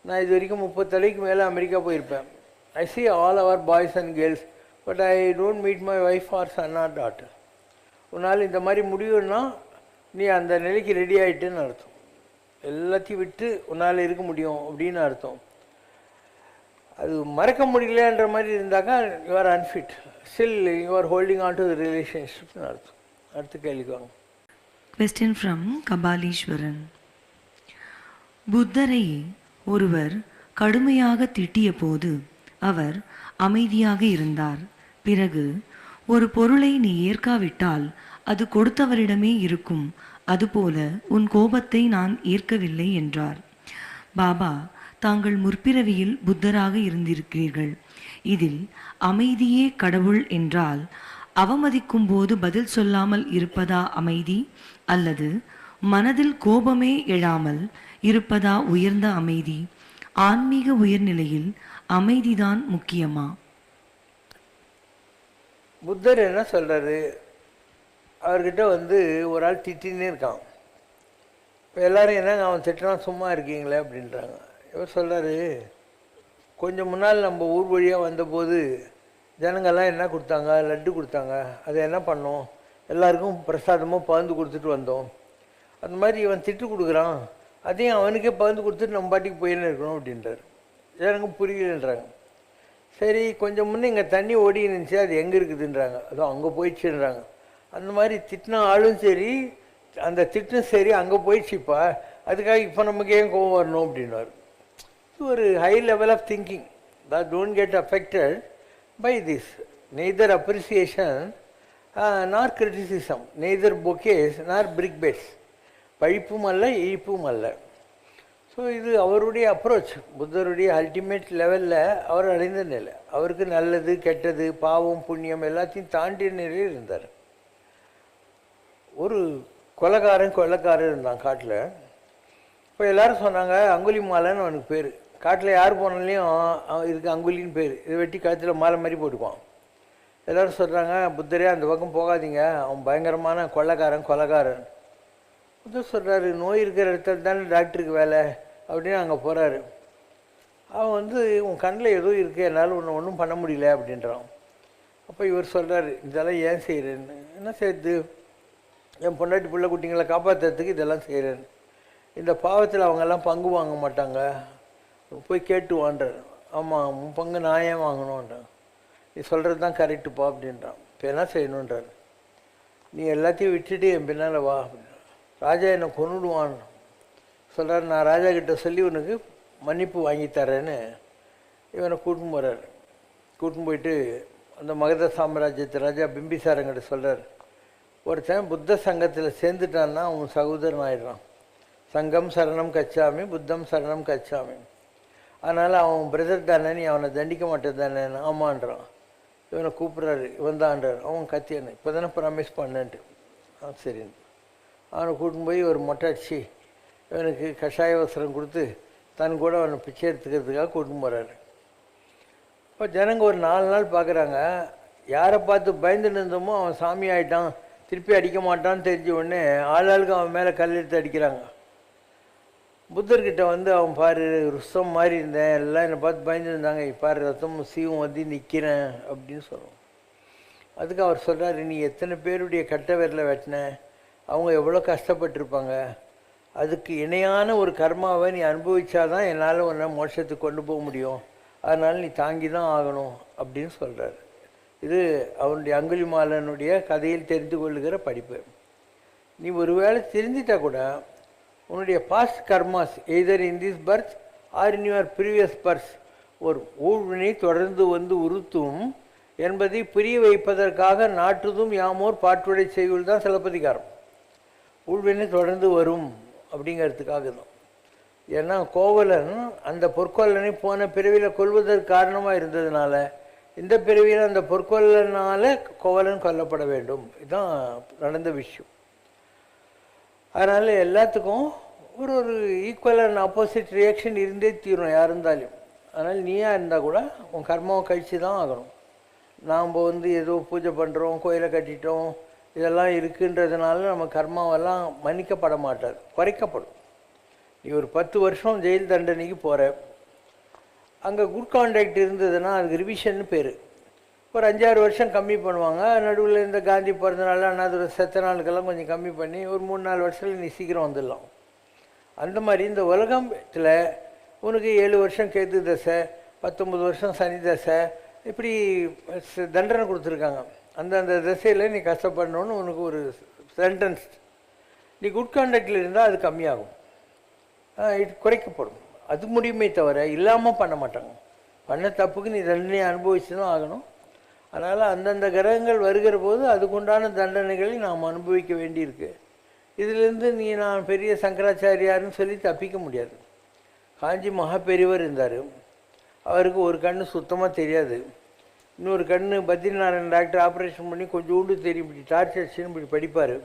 நான் இது வரைக்கும் 30 தலைக்கு மேலே அமெரிக்கா போயிருப்பேன். I see all our boys and girls, but I don't meet my wife or son or daughter. உன்னால் இந்த மாதிரி முடியும்னா நீ அந்த நிலைக்கு ரெடி ஆகிட்டுன்னு அர்த்தம். எல்லாத்தையும் விட்டு உன்னால் இருக்க முடியும் அப்படின்னு அர்த்தம். அது மறக்க முடியலன்ற மாதிரி இருந்தாக்கா you are unfit, still you are holding on to the ரிலேஷன்ஷிப்னு அர்த்தம். அடுத்து கேள்விக்கு வாங்க. Question from Kapaleeswaran. புத்தரை ஒருவர் கடுமையாக திட்டிய போது அவர் அமைதியாக இருந்தார். பிறகு ஒரு பொருளை நீ ஏற்காவிட்டால் அது கொடுத்தவரிடமே இருக்கும், அதுபோல உன் கோபத்தை நான் ஏற்கவில்லை என்றார். பாபா, தாங்கள் முற்பிறவியில் புத்தராக இருந்திருக்கிறீர்கள். இதில் அமைதியே கடவுள் என்றால் அவமதிக்கும் போது பதில் சொல்லாமல் இருப்பதா அமைதி, அல்லது மனதில் கோபமே எழாமல் இருப்பதா உயர்ந்த அமைதி? ஆன்மீக உயர்நிலையில் அமைதிதான் முக்கியமா? புத்தர் என்ன சொல்கிறாரு, அவர்கிட்ட ஒரு ஆள் திட்டின்னே இருக்கான். இப்போ எல்லோரும் என்னங்க அவன் திட்டுறான் சும்மா இருக்கீங்களே அப்படின்றாங்க. இவர் சொல்கிறாரு, கொஞ்சம் முன்னால் நம்ம ஊர் வழியாக வந்தபோது ஜனங்கள்லாம் என்ன கொடுத்தாங்க, லட்டு கொடுத்தாங்க. அதை என்ன பண்ணோம், எல்லாருக்கும் பிரசாதமாக பகிர்ந்து கொடுத்துட்டு வந்தோம். அந்த மாதிரி இவன் திட்டு கொடுக்குறான், அதையும் அவனுக்கே பகிர்ந்து கொடுத்துட்டு நம்ம பாட்டிக்கு போயின்னு இருக்கணும் அப்படின்றார். ஜனங்க புரியலன்றாங்க. சரி, கொஞ்சம் முன்னே இங்கே தண்ணி ஓடி இருந்துச்சு, அது எங்கே இருக்குதுன்றாங்க. அதுவும் அங்கே போயிடுச்சுன்றாங்க. அந்த மாதிரி திட்டின ஆளும் சரி, அந்த திட்டும் சரி அங்கே போயிடுச்சுப்பா, அதுக்காக இப்போ நமக்கு ஏன் கோவம் வரணும் அப்படின்னாரு. இது ஒரு high level of thinking that don't get affected by this neither appreciation nor criticism, neither bouquets nor brick pets. பழிப்பும் அல்ல, இழிப்பும் அல்ல. ஸோ இது அவருடைய அப்ரோச். புத்தருடைய அல்டிமேட் லெவலில் அவர் அடைந்த நிலை. அவருக்கு நல்லது கெட்டது பாவம் புண்ணியம் எல்லாத்தையும் தாண்டிய நிலையில் இருந்தார். ஒரு கொலைக்காரன் இருந்தான் காட்டில். இப்போ எல்லோரும் சொன்னாங்க அங்குலி மாலைன்னு அவனுக்கு பேர். காட்டில் யார் போனாலையும் இதுக்கு அங்குலின்னு பேர். இதை வெட்டி கழுத்தில் மாலை மாதிரி போட்டுக்குவான். எல்லோரும் சொல்கிறாங்க, புத்தரே அந்த பக்கம் போகாதீங்க, அவன் பயங்கரமான கொலைக்காரன். புத்தர் சொல்கிறாரு, நோய் இருக்கிற இடத்துல தானே டாக்டருக்கு வேலை அப்படின்னு அங்கே போகிறாரு. அவன் உன் கண்ணில் ஏதோ இருக்குது, என்னால் ஒன்றும் பண்ண முடியல அப்படின்றான். அப்போ இவர் சொல்கிறாரு, இதெல்லாம் ஏன் செய்கிறேன்னு. என்ன செய்யுது, என் பொண்டாட்டி பிள்ளை குட்டிங்களை காப்பாற்றுறதுக்கு இதெல்லாம் செய்கிறேன்னு. இந்த பாவத்தில் அவங்கெல்லாம் பங்கு வாங்க மாட்டாங்க, போய் கேட்டு வான்றார். ஆமாம், உன் பங்கு நான் ஏன் வாங்கணுன்றான். நீ சொல்கிறது தான் கரெக்டுப்பா அப்படின்றான். இப்போ என்ன செய்யணுன்றார். நீ எல்லாத்தையும் விட்டுட்டு என் பின்னால் வா அப்படின்னா. ராஜா என்னை கொன்னுடுவான் சொல்கிறார். நான் ராஜா கிட்ட சொல்லி உனக்கு மன்னிப்பு வாங்கி தரேன்னு இவனை கூட்டின்னு போகிறார். கூட்டின்னு போயிட்டு அந்த மகத சாம்ராஜ்யத்து ராஜா பிம்பிசாரங்கிட்ட சொல்கிறார், ஒருத்தன் புத்த சங்கத்தில் சேர்ந்துட்டான்னா அவன் சகோதரன் ஆயிடுறான். சங்கம் சரணம் கச்சாமி, புத்தம் சரணம் கச்சாமி. அதனால் அவன் பிரதர் தானே, நீ அவனை தண்டிக்க மாட்டேன் தானே. ஆமான்றான். இவனை கூப்பிட்றாரு, இவன் தான்றார். அவன் கத்தியானு, இப்போ தானே ப்ராமிஸ் பண்ணேன்ட்டு. சரின்னு அவனை கூட்டின்னு போய் ஒரு மொட்டை அடிச்சு இவனுக்கு கஷாய வஸ்திரம் கொடுத்து தன் கூட அவனை பிச்சை எடுத்துக்கிறதுக்காக கூட்டின்னு போகிறாரு. இப்போ ஜனங்க ஒரு 4 நாள் பார்க்குறாங்க. யாரை பார்த்து பயந்துன்னு இருந்தோமோ அவன் சாமி ஆகிட்டான், திருப்பி அடிக்க மாட்டான்னு தெரிஞ்ச உடனே ஆளாளுக்கு அவன் மேலே கல் எடுத்து அடிக்கிறாங்க. புத்தர்கிட்ட அவன் பாரு, ருஸ்தம் மாதிரி இருந்தேன், எல்லாம் என்னை பார்த்து பயந்துருந்தாங்க, பாரு ரத்தம் சீவம் நிற்கிறேன் அப்படின்னு சொல்லுவோம். அதுக்கு அவர் சொல்கிறாரு, நீ எத்தனை பேருடைய கட்ட விரலை வெட்டின, அவங்க எவ்வளோ கஷ்டப்பட்டிருப்பாங்க, அதுக்கு இணையான ஒரு கர்மாவை நீ அனுபவிச்சாதான் என்னால் உன்னை மோட்சத்துக்கு கொண்டு போக முடியும், அதனால் நீ தாங்கி தான் ஆகணும் அப்படின்னு சொல்கிறார். இது அவனுடைய அங்குலிமாலனுடைய கதையில் தெரிந்து கொள்ளுகிற படிப்பு. நீ ஒருவேளை தெரிஞ்சிட்டா கூட உன்னுடைய past karmas either in this birth or in your previous birth ஒரு ஊழ்வினை தொடர்ந்து உறுத்தும் என்பதை புரிய வைப்பதற்காக நாட்டுதும் யாமோர் பாட்டுடை செய்யுள் தான் சிலப்பதிகாரம். ஊழ்வினை தொடர்ந்து வரும் அப்படிங்கிறதுக்காக தான். ஏன்னா கோவலன் அந்த பொற்கொல்லனை போன பிறவியில் கொல்வதற்கு காரணமாக இருந்ததுனால இந்த பிறவியில் அந்த பொற்கொல்லனால் கோவலன் கொல்லப்பட வேண்டும். இதுதான் நடந்த விஷயம். அதனால் எல்லாத்துக்கும் ஒரு ஈக்குவல் அண்ட் ஆப்போசிட் ரியாக்ஷன் இருந்தே தீரும் யார் இருந்தாலும். அதனால் நீயாக இருந்தால் கூட உன் கர்மாவை கழித்து தான் ஆகணும். நாம் ஏதோ பூஜை பண்ணுறோம், கோயிலை கட்டிட்டோம், இதெல்லாம் இருக்குன்றதுனால நம்ம கர்மாவெல்லாம் மன்னிக்கப்பட மாட்டார், குறைக்கப்படும். நீ ஒரு 10 வருஷம் ஜெயில் தண்டனைக்கு போகிற, அங்கே குட் கான்டாக்ட் இருந்ததுன்னா அதுக்கு ரிவிஷன் பேர். ஒரு 5-6 வருஷம் கம்மி பண்ணுவாங்க. நடுவில் இந்த காந்தி பிறந்த நாள், அண்ணாதுரை செத்த நாளுக்கெல்லாம் கொஞ்சம் கம்மி பண்ணி ஒரு 3-4 வருஷத்தில் நீ சீக்கிரம் வந்துடலாம். அந்த மாதிரி இந்த உலகத்தில் உனக்கு 7 வருஷம் கேது தசை, 19 வருஷம் சனி தசை, இப்படி தண்டனை கொடுத்துருக்காங்க. அந்த தசையில் நீ கஷ்டப்படணுன்னு உனக்கு ஒரு சென்டென்ஸ். நீ குட் கான்டாக்டில் இருந்தால் அது கம்மியாகும், இது குறைக்கப்படும். அது முடியுமே தவிர இல்லாமல் பண்ண மாட்டாங்க. பண்ண தப்புக்கு நீ தண்டனையை அனுபவிச்சு தான் ஆகணும். அதனால் அந்தந்த கிரகங்கள் வருகிற போது அதுக்குண்டான தண்டனைகளை நாம் அனுபவிக்க வேண்டியிருக்கு. இதிலேருந்து நான் பெரிய சங்கராச்சாரியாருன்னு சொல்லி தப்பிக்க முடியாது. காஞ்சி மகா பெரியவர் இருந்தார். அவருக்கு ஒரு கண்ணு சுத்தமாக தெரியாது, இன்னொரு கண்ணு பத்ரிநாராயண் டாக்டர் ஆப்ரேஷன் பண்ணி கொஞ்சோண்டு தெரியும், இப்படி டார்ச் அடிச்சுன்னு இப்படி படிப்பார்.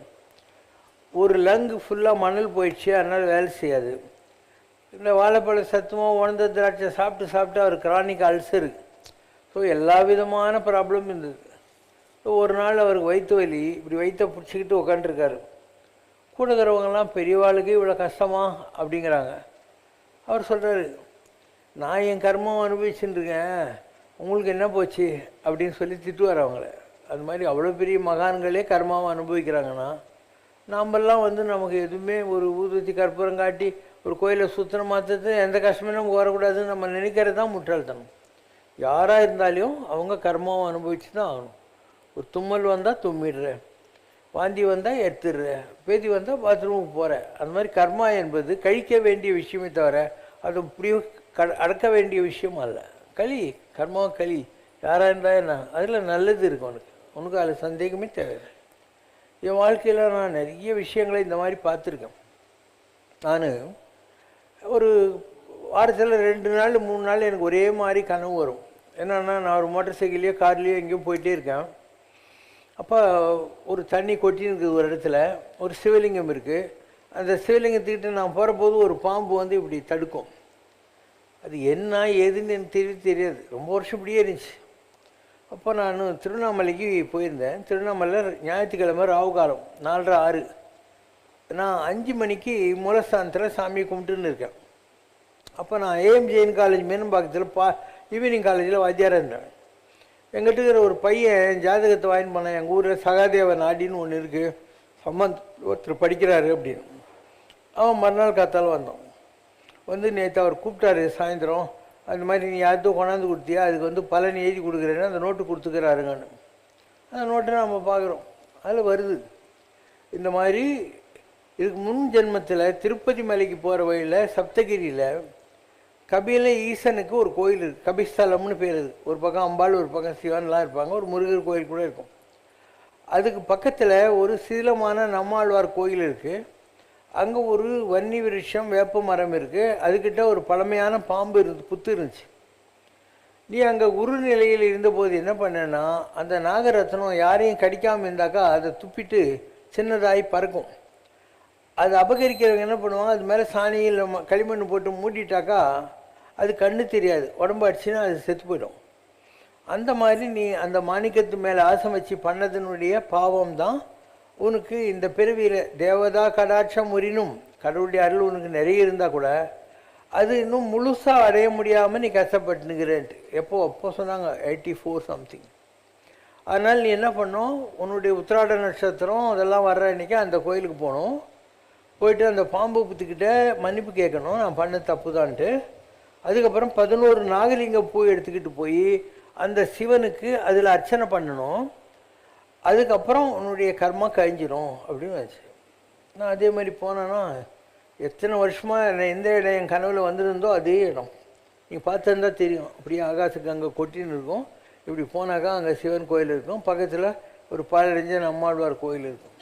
ஒரு லங்கு ஃபுல்லாக மணல் போயிடுச்சு, அதனால் வேலை செய்யாது. இந்த வாழைப்பழ சத்துமாக உணர்ந்த திராட்சை சாப்பிட்டு அவர் கிரானிக் அல்சரு. ஸோ எல்லா விதமான ப்ராப்ளம் இருந்தது. ஸோ ஒரு நாள் அவருக்கு வயிற்று வலி, இப்படி வயிற்றை பிடிச்சிக்கிட்டு உக்காண்ட்ருக்காரு. கூட இருக்கிறவங்கெல்லாம் பெரியவாளுக்கு இவ்வளோ கஷ்டமா அப்படிங்கிறாங்க. அவர் சொல்கிறாரு, நான் என் கர்மம் அனுபவிச்சுட்டு இருக்கேன், உங்களுக்கு என்ன போச்சு அப்படின்னு சொல்லி திட்டுவார் அவங்கள. அது மாதிரி அவ்வளோ பெரிய மகான்களே கர்மாவை அனுபவிக்கிறாங்கன்னா நாமெல்லாம் நமக்கு எதுவுமே ஒரு ஊதுவத்தி கற்பூரம் காட்டி ஒரு கோயிலை சுத்தனை மாற்றது எந்த கஷ்டமே நமக்கு வரக்கூடாதுன்னு நம்ம நினைக்கிறது தான் முட்டாள்தனம். யாராக இருந்தாலும் அவங்க கர்மாவை அனுபவிச்சு தான் ஆகணும். ஒரு தும்மல் வந்தால் தும்மிடுறேன், வாந்தி வந்தால் எடுத்துடுறேன், பேதி வந்தால் பாத்ரூமுக்கு போகிறேன். அந்த மாதிரி கர்மா என்பது கழிக்க வேண்டிய விஷயமே தவிர அது இப்படியோ அடக்க வேண்டிய விஷயம் அல்ல. களி கர்மாவை களி, யாராக இருந்தால் என்ன, அதில் நல்லது இருக்கும் உனக்கு அதில் சந்தேகமே தேவையில்லை. என் வாழ்க்கையில் நான் நிறைய விஷயங்களை இந்த மாதிரி பார்த்துருக்கேன். நான் ஒரு வாரத்தில் 2 நாள் 3 நாள் எனக்கு ஒரே மாதிரி கனவு வரும். என்னென்னா, நான் ஒரு மோட்டர் சைக்கிள்லேயோ கார்லேயோ எங்கேயும் போயிட்டே இருக்கேன். அப்போ ஒரு தண்ணி கொட்டின்னு இருக்குது, ஒரு இடத்துல ஒரு சிவலிங்கம் இருக்குது. அந்த சிவலிங்கத்துக்கிட்ட நான் போகிற போது ஒரு பாம்பு இப்படி தடுக்கும். அது என்ன ஏதுன்னு எனக்கு தெரியாது, ரொம்ப வருஷம் இப்படியே இருந்துச்சு. அப்போ நான் திருவண்ணாமலைக்கு போயிருந்தேன். திருவண்ணாமலை ஞாயிற்றுக்கிழமை ராவு காலம் 4:30-6. நான் 5 மணிக்கு மூலஸ்தானத்தில் சாமியை கும்பிட்டுன்னு இருக்கேன். அப்போ நான் ஏஎம் ஜெயின் காலேஜ் மேனம்பாக்கத்தில் ஈவினிங் காலேஜில் வாத்தியாராக இருந்தேன். எங்கிட்ட இருக்கிற ஒரு பையன் ஜாதகத்தை வாங்கிட்டு போனேன். எங்கள் ஊரில் சகாதேவ நாடின்னு ஒன்று இருக்குது, ஒருத்தர் படிக்கிறாரு அப்படின்னு. அவன் மறுநாள் காத்தால் வந்தோம். நேற்று அவர் கூப்பிட்டாரு சாயந்தரம், அந்த மாதிரி நீ யார்த்தோ கொண்டாந்து கொடுத்தியா, அதுக்கு பலன் எழுதி கொடுக்குறேன்னு அந்த நோட்டு கொடுத்துக்கிறாருங்கன்னு. அந்த நோட்டை நம்ம பார்க்குறோம், அதில் வருது இந்த மாதிரி. இதுக்கு முன் ஜென்மத்தில் திருப்பதி மலைக்கு போகிற வழியில் சப்தகிரியில் கபில ஈசனுக்கு ஒரு கோயில் இருக்குது, கபிஸ்தலம்னு பேர். அது ஒரு பக்கம் அம்பாள், ஒரு பக்கம் சிவன்லாம் இருப்பாங்க, ஒரு முருகர் கோயில் கூட இருக்கும். அதுக்கு பக்கத்தில் ஒரு சீலமான நம்மாழ்வார் கோயில் இருக்குது. அங்கே ஒரு வன்னி விருட்சம் வேப்ப மரம் இருக்குது. அதுக்கிட்ட ஒரு பழமையான பாம்பு புத்து இருந்துச்சு. நீ அங்கே குரு நிலையில் இருந்தபோது என்ன பண்ணேன்னா, அந்த நாகரத்னம் யாரையும் கடிக்காமல் இருந்தாக்கா அதை துப்பிட்டு சின்னதாகி பறக்கும். அது அபகரிக்கிறவங்க என்ன பண்ணுவாங்க, அது மேலே சாணியில் களிமண் போட்டு மூடிட்டாக்கா அது கண்ணு தெரியாது, உடம்பு அடிச்சுன்னா அது செத்து போயிடும். அந்த மாதிரி நீ அந்த மாணிக்கத்து மேலே ஆசை வச்சு பண்ணதனுடைய பாவம் தான் உனக்கு இந்த பிறவியில் தேவதா கடாட்சம் உரினும் கடவுளுடைய அருள் உனக்கு நிறைய இருந்தால் கூட அது இன்னும் முழுசாக அடைய முடியாமல் நீ கஷ்டப்பட்டுனுக்கிறேன்ட்டு. அப்போ சொன்னாங்க 84 சம்திங். அதனால் நீ என்ன பண்ணோம், உன்னுடைய உத்திராட நட்சத்திரம் அதெல்லாம் வர்ற அன்றைக்கி அந்த கோயிலுக்கு போகணும். போயிட்டு அந்த பாம்பு புத்துக்கிட்ட மன்னிப்பு கேட்கணும், நான் பண்ண தப்பு தான்ட்டு. அதுக்கப்புறம் 11 நாகலிங்க பூ எடுத்துக்கிட்டு போய் அந்த சிவனுக்கு அதில் அர்ச்சனை பண்ணணும். அதுக்கப்புறம் உன்னுடைய கர்மா கழிஞ்சிரும் அப்படின்னு வச்சு. நான் அதே மாதிரி போனேன்னா எத்தனை வருஷமாக நான் எந்த இடம் என் கனவில் வந்திருந்தோ அதே இடம் நீங்கள் பார்த்துருந்தா தெரியும். அப்படியே ஆகாசுக்கு அங்கே கொட்டின்னு இருக்கும். இப்படி போனாக்கா அங்கே சிவன் கோயில் இருக்கும், பக்கத்தில் ஒரு பாலடைஞ்ச நம்மாழ்வார் கோயில் இருக்கும்.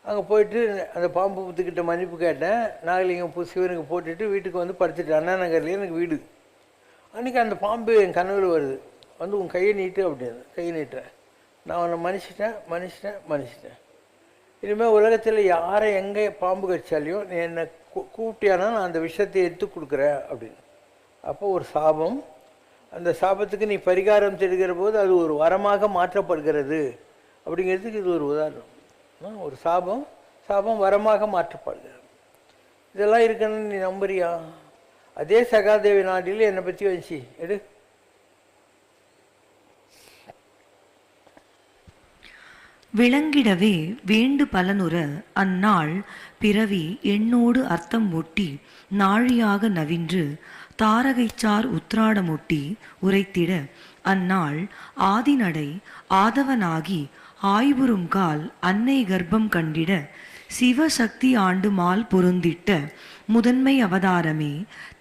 அங்கே போயிட்டு அந்த பாம்பு புத்துக்கிட்ட மன்னிப்பு கேட்டேன். நாகலிங்கம் பூ சிவனுக்கு போட்டுட்டு வீட்டுக்கு படுத்துட்டேன். அண்ணா நகர்லேயே எனக்கு வீடு. அன்றைக்கி அந்த பாம்பு என் கனவில் வருது. உன் கையை நீட்டு அப்படின்னு கையை நீட்டுறேன். நான் உன்னை மன்னிச்சிட்டேன். இனிமேல் உலகத்தில் யாரை எங்கே பாம்பு கடிச்சாலையும் நீ என்னை கூப்பிட்டியானா நான் அந்த விஷயத்தை எடுத்து கொடுக்குறேன் அப்படின்னு. அப்போ ஒரு சாபம், அந்த சாபத்துக்கு நீ பரிகாரம் தெரிகிற போது அது ஒரு வரமாக மாற்றப்படுகிறது அப்படிங்கிறதுக்கு இது ஒரு உதாரணம். ஒரு சாபம் வரமாக மாற்றப்படுகிறது. இதெல்லாம் இருக்குன்னு நீ நம்புறியா? அதே சகாதேவி நாட்டில் என்னை பற்றி வந்துச்சு எடு. விளங்கிடவே வேண்டு பலனுற அந்நாள் பிறவி எண்ணோடு அர்த்தம் ஒட்டி நாழியாக நவின்று தாரகைச்சார் உத்ராடமொட்டி உரைத்திட அந்நாள் ஆதிநடை ஆதவனாகி ஆய்வுறும் கால் அன்னை கர்ப்பம் கண்டிட சிவசக்தி ஆண்டு மால் பொருந்திட்ட முதன்மை அவதாரமே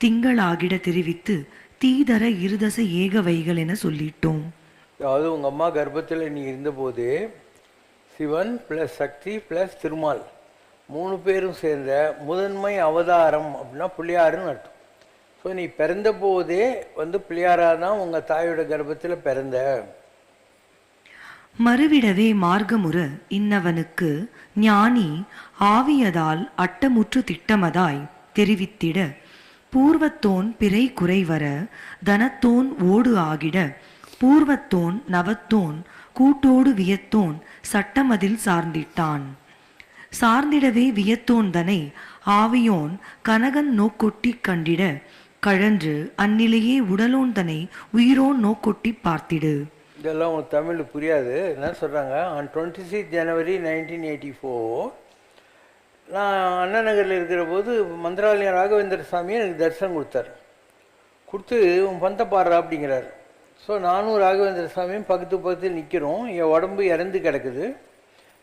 திங்களாகிட தெரிவித்து தீதர இருதச ஏக வைகள் என சொல்லிட்டோம். அதாவது உங்கள் அம்மா கர்ப்பத்தில் நீ இருந்தபோது சிவன் ப்ளஸ் சக்தி ப்ளஸ் திருமால் 3 பேரும் சேர்ந்த முதன்மை அவதாரம் அப்படின்னா பிள்ளையாருன்னு அர்த்தம். ஸோ நீ பிறந்த போதே பிள்ளையாராக தான் உங்கள் தாயோட கர்ப்பத்தில் பிறந்த. மறுவிடவே மார்க்கமுற இன்னவனுக்கு ஞானி ஆவியதால் அட்டமுற்று திட்டமதாய் தெரிவித்திட பூர்வத்தோன் பிறை குறைவர தனத்தோன் ஓடு ஆகிட பூர்வத்தோன் நவத்தோன் கூட்டோடு வியத்தோன் சட்டமதில் சார்ந்திட்டான். சார்ந்திடவே வியத்தோன் தனை ஆவியோன் கனகன் நோக்கொட்டி கண்டிட கழன்று அந்நிலையே உடலோன் தனை உயிரோன் நோக்கொட்டி பார்த்திடு. இதெல்லாம் உங்களுக்கு தமிழ் புரியாது. என்ன சொல்கிறாங்க, ஆன் 26 ஜனவரி 1984 நான் அண்ணா நகரில் இருக்கிற போது மந்திராலயம் ராகவேந்திர சாமி எனக்கு தரிசனம் கொடுத்து உன் பந்த பாடுறா அப்படிங்கிறார். ஸோ நானும் ராகவேந்திர சாமியும் பக்கத்தில் நிற்கிறோம். என் உடம்பு இறந்து கிடக்குது.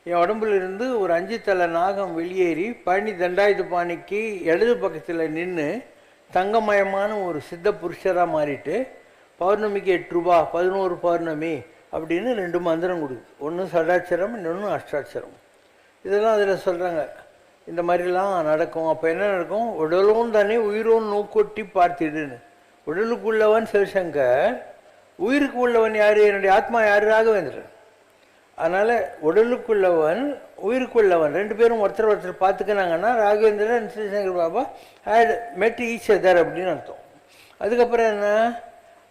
என் உடம்புலேருந்து ஒரு 5 தலை நாகம் வெளியேறி பழனி தண்டாயுதபாணிக்கு இடது பக்கத்தில் நின்று தங்கமயமான ஒரு சித்த புருஷராக மாறிட்டு பௌர்ணமிக்கு 8 ரூபா 11 பௌர்ணமி அப்படின்னு 2 மந்திரம் கொடுக்குது. ஒன்று சடாட்சரம், இன்னொன்று அஷ்டாட்சரம். இதெல்லாம் அதில் சொல்கிறாங்க. இந்த மாதிரிலாம் நடக்கும். அப்போ என்ன நடக்கும், உடலும் தானே உயிரோன் நோக்கொட்டி பார்த்திடுன்னு. உடலுக்குள்ளவன் சிவசங்கர், உயிருக்கு உள்ளவன் யார், என்னுடைய ஆத்மா யார், ராகவேந்திரன். அதனால் உடலுக்குள்ளவன் உயிருக்குள்ளவன் 2 பேரும் ஒருத்தர் பார்த்துக்கினாங்கன்னா ராகவேந்திரன் சிவசங்கர் பாபா ஹேட் மெட் ஈச் அதர் அப்படின்னு அர்த்தம். அதுக்கப்புறம் என்ன,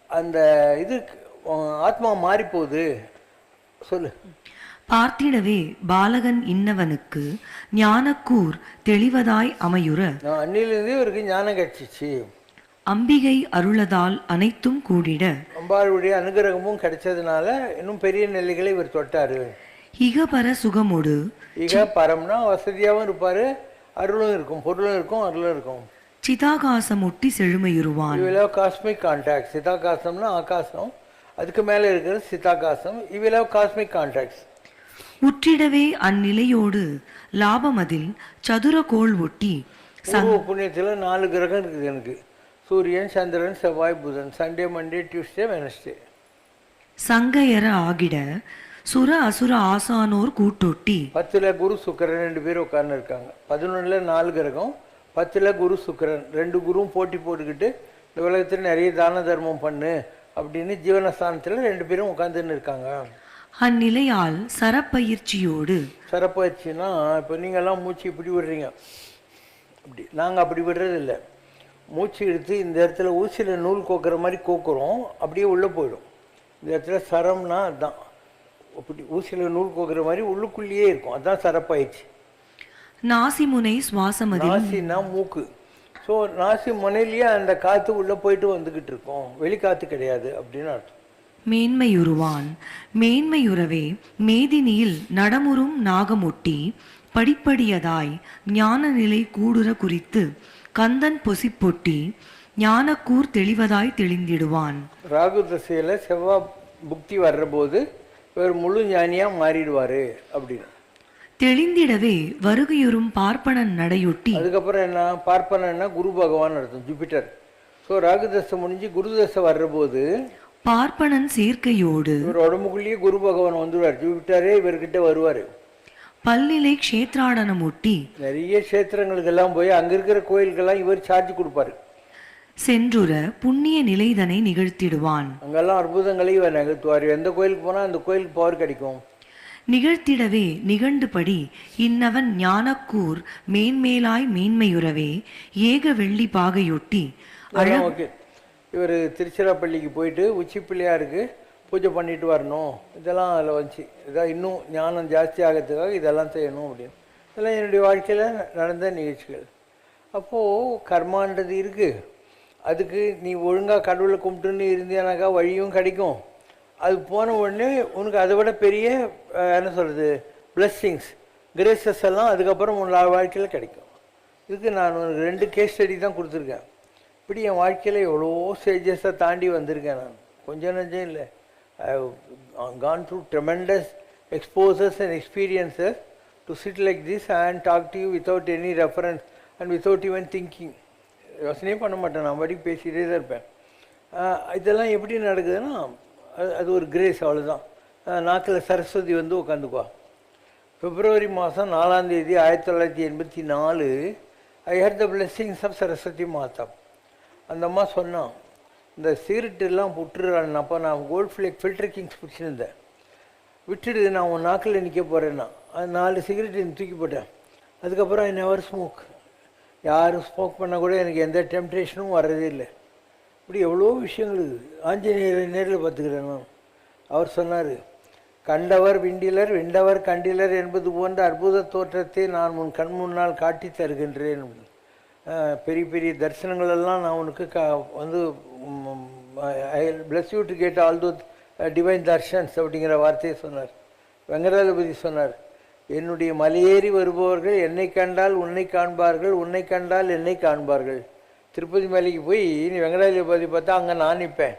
அந்த இது ஆத்மா மாறிப்போகுது. சொல்லு. பார்த்திடவே பாலகன் இன்னவனுக்கு ஞானக்கூர் தெளிவதாய் அமையுற அன்னிலிருந்தே இவருக்கு ஞானம் கிடைச்சிச்சு. அம்பிகை அருளதால் அனைத்தும் கூடிட அம்பாளுடைய அனுகிரகமும் கிடைச்சதுனால இன்னும் பெரிய நிலைகளை இவர் தொட்டாரு. இகபர சுகமோடு, இக பரம்னா வசதியாகவும் இருப்பாரு, அருளும் இருக்கும், பொருளும் இருக்கும், அருளும் இருக்கும். சிதாகாசமொட்டி செழுமையுருவான். இவ்வளவு காஸ்மிக் கான்டாக்ட். சிதாகாசம்னா ஆகாசம், அதுக்கு மேலே இருக்கிறது சிதாகாசம். இவ்வளவு காஸ்மிக் கான்டாக்ட்ஸ். உற்றிடவே அந்நிலையோடு லாபமதில் சதுர கோள் ஒட்டி புண்ணியத்தில் 4 கிரகம் இருக்குது எனக்கு. சூரியன், சந்திரன், செவ்வாய், புதன். Sunday, Monday, Tuesday, Wednesday. சங்கையர ஆகிட சுர அசுர ஆசானோர் கூட்டொட்டி 10ல் குரு சுக்கரன் 2 பேர் உட்கார்ந்து இருக்காங்க. 11ல் 4 கிரகம், 10ல் குரு சுக்கரன் 2 குருவும் போட்டி போட்டுக்கிட்டு இந்த உலகத்தில் நிறைய தான தர்மம் பண்ணு அப்படின்னு ஜீவனஸ்தானத்தில் 2 பேரும் உட்காந்துன்னு இருக்காங்க. அந்நிலையால் சரப்பயிற்சியோடு, சரப்பயிற்சின்னா இப்போ நீங்கள்லாம் மூச்சு இப்படி விடுறீங்க, அப்படி நாங்கள் அப்படி விடுறது இல்லை. மூச்சு எடுத்து இந்த இடத்துல ஊசியில் நூல் கோக்குற மாதிரி கோக்குறோம், அப்படியே உள்ளே போயிடும். இந்த இடத்துல சரம்னா அதுதான், அப்படி ஊசியில் நூல் கோக்குற மாதிரி உள்ளுக்குள்ளேயே இருக்கும், அதுதான் சரப்பயிற்சி. நாசிமுனை சுவாசமதி, நாசினா மூக்கு. ஸோ நாசி முனையிலேயே அந்த காற்று உள்ளே போயிட்டு வந்துக்கிட்டு இருக்கோம், வெளிக்காற்று கிடையாது அப்படின்னு அர்த்தம். மேன்மையுருவான். மேன்மையுறவே மேதினியில் நடமுறும் நாகமொட்டி படிப்படியதாய் ஞான நிலை கூடுற குறித்து கந்தன் பொசிப்பொட்டி ஞானக்கூர் தெளிவதாய் தெளிந்திடுவான். ராகு தசையில் செவ்வாய் புக்தி வர்ற போது இவர் முழு ஞானியாக மாறிடுவார் அப்படின்னு தெளிந்திடவே வருகையுறும் பார்ப்பனன் நடையொட்டி. அதுக்கப்புறம் என்ன, பார்ப்பனன்னா குரு பகவான் அர்த்தம், ஜூபிட்டர். ஸோ ராகு தசை முடிஞ்சு குரு தசை வர்ற போது பார்ப்பனன் சேர்க்கையோடு இவர் உடம்புக்குள்ளேயே குரு பகவான் வந்துடுவார். ஜூபிட்டரே இவர்கிட்ட வருவார். பல்நிலை க்ஷேத்ராடனம் ஒட்டி நிறைய க்ஷேத்திரங்களுக்கெல்லாம் போய் அங்கே இருக்கிற கோயிலுக்கெல்லாம் இவர் சார்ஜ் கொடுப்பாரு. சென்றுர புண்ணிய நிலைதனை நிகழ்த்திடுவான். அங்கெல்லாம் அற்புதங்களை இவர் நிகழ்த்துவார். எந்த கோயிலுக்கு போனால் அந்த கோயிலுக்கு பவர் கிடைக்கும். நிகழ்த்திடவே நிகண்டுபடி இன்னவன் ஞானக்கூர் மேன்மேலாய் மேன்மையுறவே ஏக வெள்ளி பாகையொட்டி. ஓகே, இவர் திருச்சிராப்பள்ளிக்கு போயிட்டு உச்சி பிள்ளையாருக்கு பூஜை பண்ணிட்டு வரணும், இதெல்லாம் அதில் வந்துச்சு. இதான் இன்னும் ஞானம் ஜாஸ்தி ஆகிறதுக்காக இதெல்லாம் செய்யணும் அப்படின்னு. இதெல்லாம் என்னுடைய வாழ்க்கையில் நடந்த நிகழ்ச்சிகள். அப்போது கர்மான்றது இருக்குது, அதுக்கு நீ ஒழுங்காக கடவுளை கும்பிட்டுன்னு இருந்தியானாக்கா வழியும் கிடைக்கும். அது போன உடனே உனக்கு அதை விட பெரிய என்ன சொல்கிறது பிளெஸ்ஸிங்ஸ் கிரேசஸ் எல்லாம் அதுக்கப்புறம் உன் வாழ்க்கையில் கிடைக்கும். இதுக்கு நான் உனக்கு 2 கேஸ் ஸ்டடி தான் கொடுத்துருக்கேன். இப்படி என் வாழ்க்கையில் எவ்வளோ ஸ்டேஜஸை தாண்டி வந்திருக்கேன். நான் கொஞ்சம் நஞ்சம் இல்லை. I have gone through tremendous exposures and experiences to sit like this and talk to you without any reference and without even thinking. யோசனையே பண்ண மாட்டேன், நான் படி பேசிகிட்டே தான் இருப்பேன். இதெல்லாம் எப்படி நடக்குதுன்னா அது ஒரு கிரேஸ், அவ்வளோதான். நாக்கில் சரஸ்வதி வந்து உட்காந்துக்குவா. பிப்ரவரி மாதம் 4ஆம் தேதி 1984 I had the blessings of Saraswati Mata. அந்த அம்மா சொன்னான், இந்த சிகரெட்டெல்லாம் விட்டுறான். அப்போ நான் கோல்ட் ஃப்ளேக் ஃபில்டர் கிங்ஸ் பிடிச்சிருந்தேன். விட்டுடு, நான் உன் நாக்கில் நிற்க போகிறேன்னா. அது 4 சிகரெட் தூக்கி போட்டேன். அதுக்கப்புறம் ஐ நெவர் ஸ்மோக். யாரும் ஸ்மோக் பண்ணால் கூட எனக்கு எந்த டெம்ப்டேஷனும் வர்றதே இல்லை. இப்படி எவ்வளோ விஷயங்கள் இருக்குது. ஆஞ்சநேயரை நேரில் பார்த்துக்கிறேன் நான். அவர் சொன்னார், கண்டவர் விண்டிலர் விண்டவர் கண்டிலர் என்பது போன்ற அற்புத தோற்றத்தை நான் உன் கண் முன்னால் காட்டி தருகின்றேன். பெரிய பெரிய தரிசனங்களெல்லாம் நான் உனக்கு வந்து I bless you to get all those divine darshans அப்படிங்கிற வார்த்தையை சொன்னார். வெங்கடாஜலபதி சொன்னார், என்னுடைய மலையேறி வருபவர்கள் என்னை கண்டால் உன்னை காண்பார்கள், உன்னை கண்டால் என்னை காண்பார்கள். திருப்பதி மலைக்கு போய் நீ வெங்கடாஜலபதி பார்த்தா அங்கே நான் நிற்பேன்,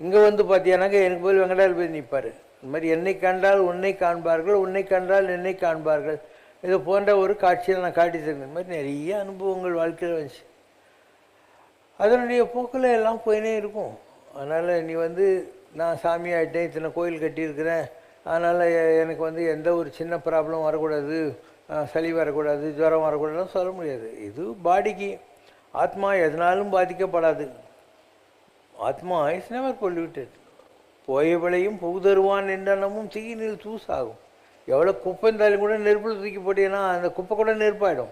இங்கே வந்து பார்த்தியானாக்கா எனக்கு போய் வெங்கடாஜலபதி நிற்பார். இந்த மாதிரி என்னை கண்டால் உன்னை காண்பார்கள், உன்னை கண்டால் என்னை காண்பார்கள். இது போன்ற ஒரு காட்சியில் நான் காட்டி தருவேன். இந்த மாதிரி நிறைய அனுபவங்கள் வாழ்க்கையில் வந்துச்சு. அதனுடைய போக்கில் எல்லாம் போயினே இருக்கும். அதனால் நீ வந்து நான் சாமி ஆகிட்டேன், இத்தனை கோயில் கட்டியிருக்கிறேன், அதனால் எனக்கு வந்து எந்த ஒரு சின்ன ப்ராப்ளம் வரக்கூடாது, சளி வரக்கூடாது, ஜுரம் வரக்கூடாதுன்னு சொல்ல முடியாது. இது பாடிக்கு. ஆத்மா எதனாலும் பாதிக்கப்படாது. ஆத்மா இஸ் நெவர் பொல்யூட்டட். போயவளையும் புகுதருவான் என்றனமும் தீயினில் தூசாகும். எவ்வளோ குப்பை இருந்தாலும் கூட நெருப்பில் தூக்கி போட்டீங்கன்னா அந்த குப்பை கூட நெருப்பாயிடும்.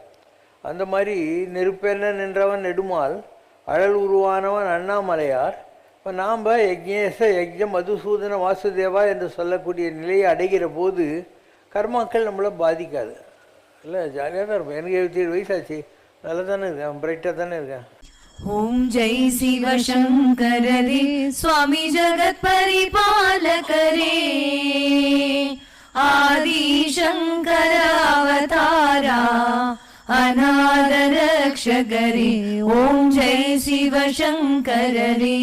அந்த மாதிரி நெருப்பென்ன நின்றவன் நெடுமால் அழல் உருவானவன் அண்ணாமலையார். இப்போ நாம் யக்ஞேச யக்ஞ மதுசூதன வாசுதேவா என்று சொல்லக்கூடிய நிலையை அடைகிற போது கர்மாக்கள் நம்மளை பாதிக்காது. இல்லை, ஜாலியாக தான் இருப்பேன். எனக்கு 77 வயசாச்சு, நல்லா தானே இருக்கேன், பிரைட்டாக தானே இருக்கேன். ஓம் ஜெய் சிவசங்கரே சுவாமி ஜகத் பரிபாலகரே ஆதி சங்கர அவதாரா அநாத ரக்ஷகரே. ஓம் ஜெய் சிவசங்கரே.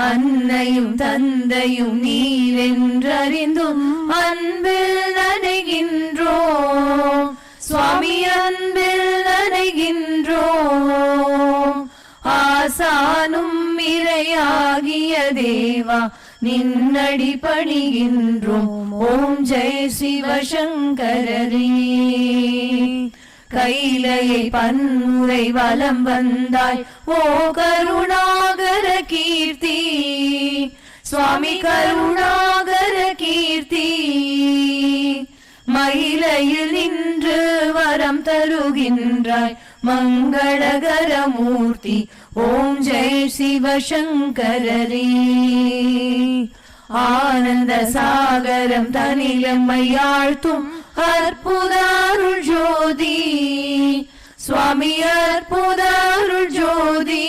அன்னையும் தந்தையும் நீரென்றறிந்தும் அன்பில் நனைகின்றோம் சுவாமி, அன்பில் நனைகின்றோம். ஆசானும் இறையாகிய தேவா நின்னடி பணிகின்றோம். ஓம் ஜெய் சிவசங்கரே. கைலையை பன்முறை வலம் வந்தாய் ஓ கருணாகர கீர்த்தி சுவாமி, கருணாகர கீர்த்தி. மயிலையில் நின்று வரம் தருகின்றாய் மங்களகர மூர்த்தி. ஓம் ஜெய் சிவசங்கரே. ஆனந்த சாகரம் தனிலம்மையாழ்த்தும் அற்புத அருள் ஜோதி சுவாமி, அற்புத அருள் ஜோதி.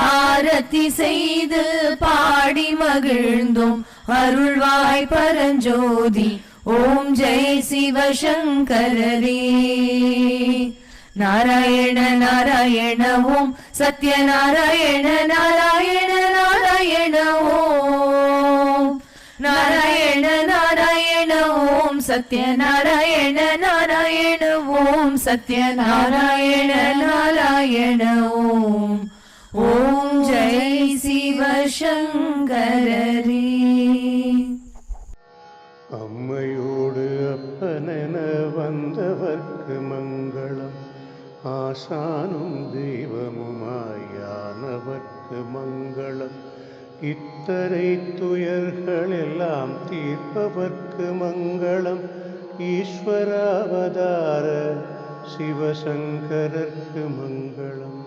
ஆரத்தி செய்து பாடி மகிழ்ந்தோம் அருள்வாய் பரஞ்சோதி. ஓம் ஜெய் சிவசங்கரே. நாராயண நாராயண ஓம் சத்யநாராயண நாராயண நாராயண ஓம் நாராயண நாராயண ஓம் சத்யநாராயண நாராயண ஓம் சத்யநாராயண நாராயண ஓம். ஓம் ஜெய் சிவசங்கரே. அம்மையோடு அப்பனென வந்தவர்க்கு மங்களம், ஆசானும் தெய்வமுமாயானவர்க்கு மங்களம். இத்தனை துயர்களெல்லாம் தீர்ப்பவர்க்கு மங்களம், ஈஸ்வராவதார சிவசங்கரர்க்கு மங்களம்.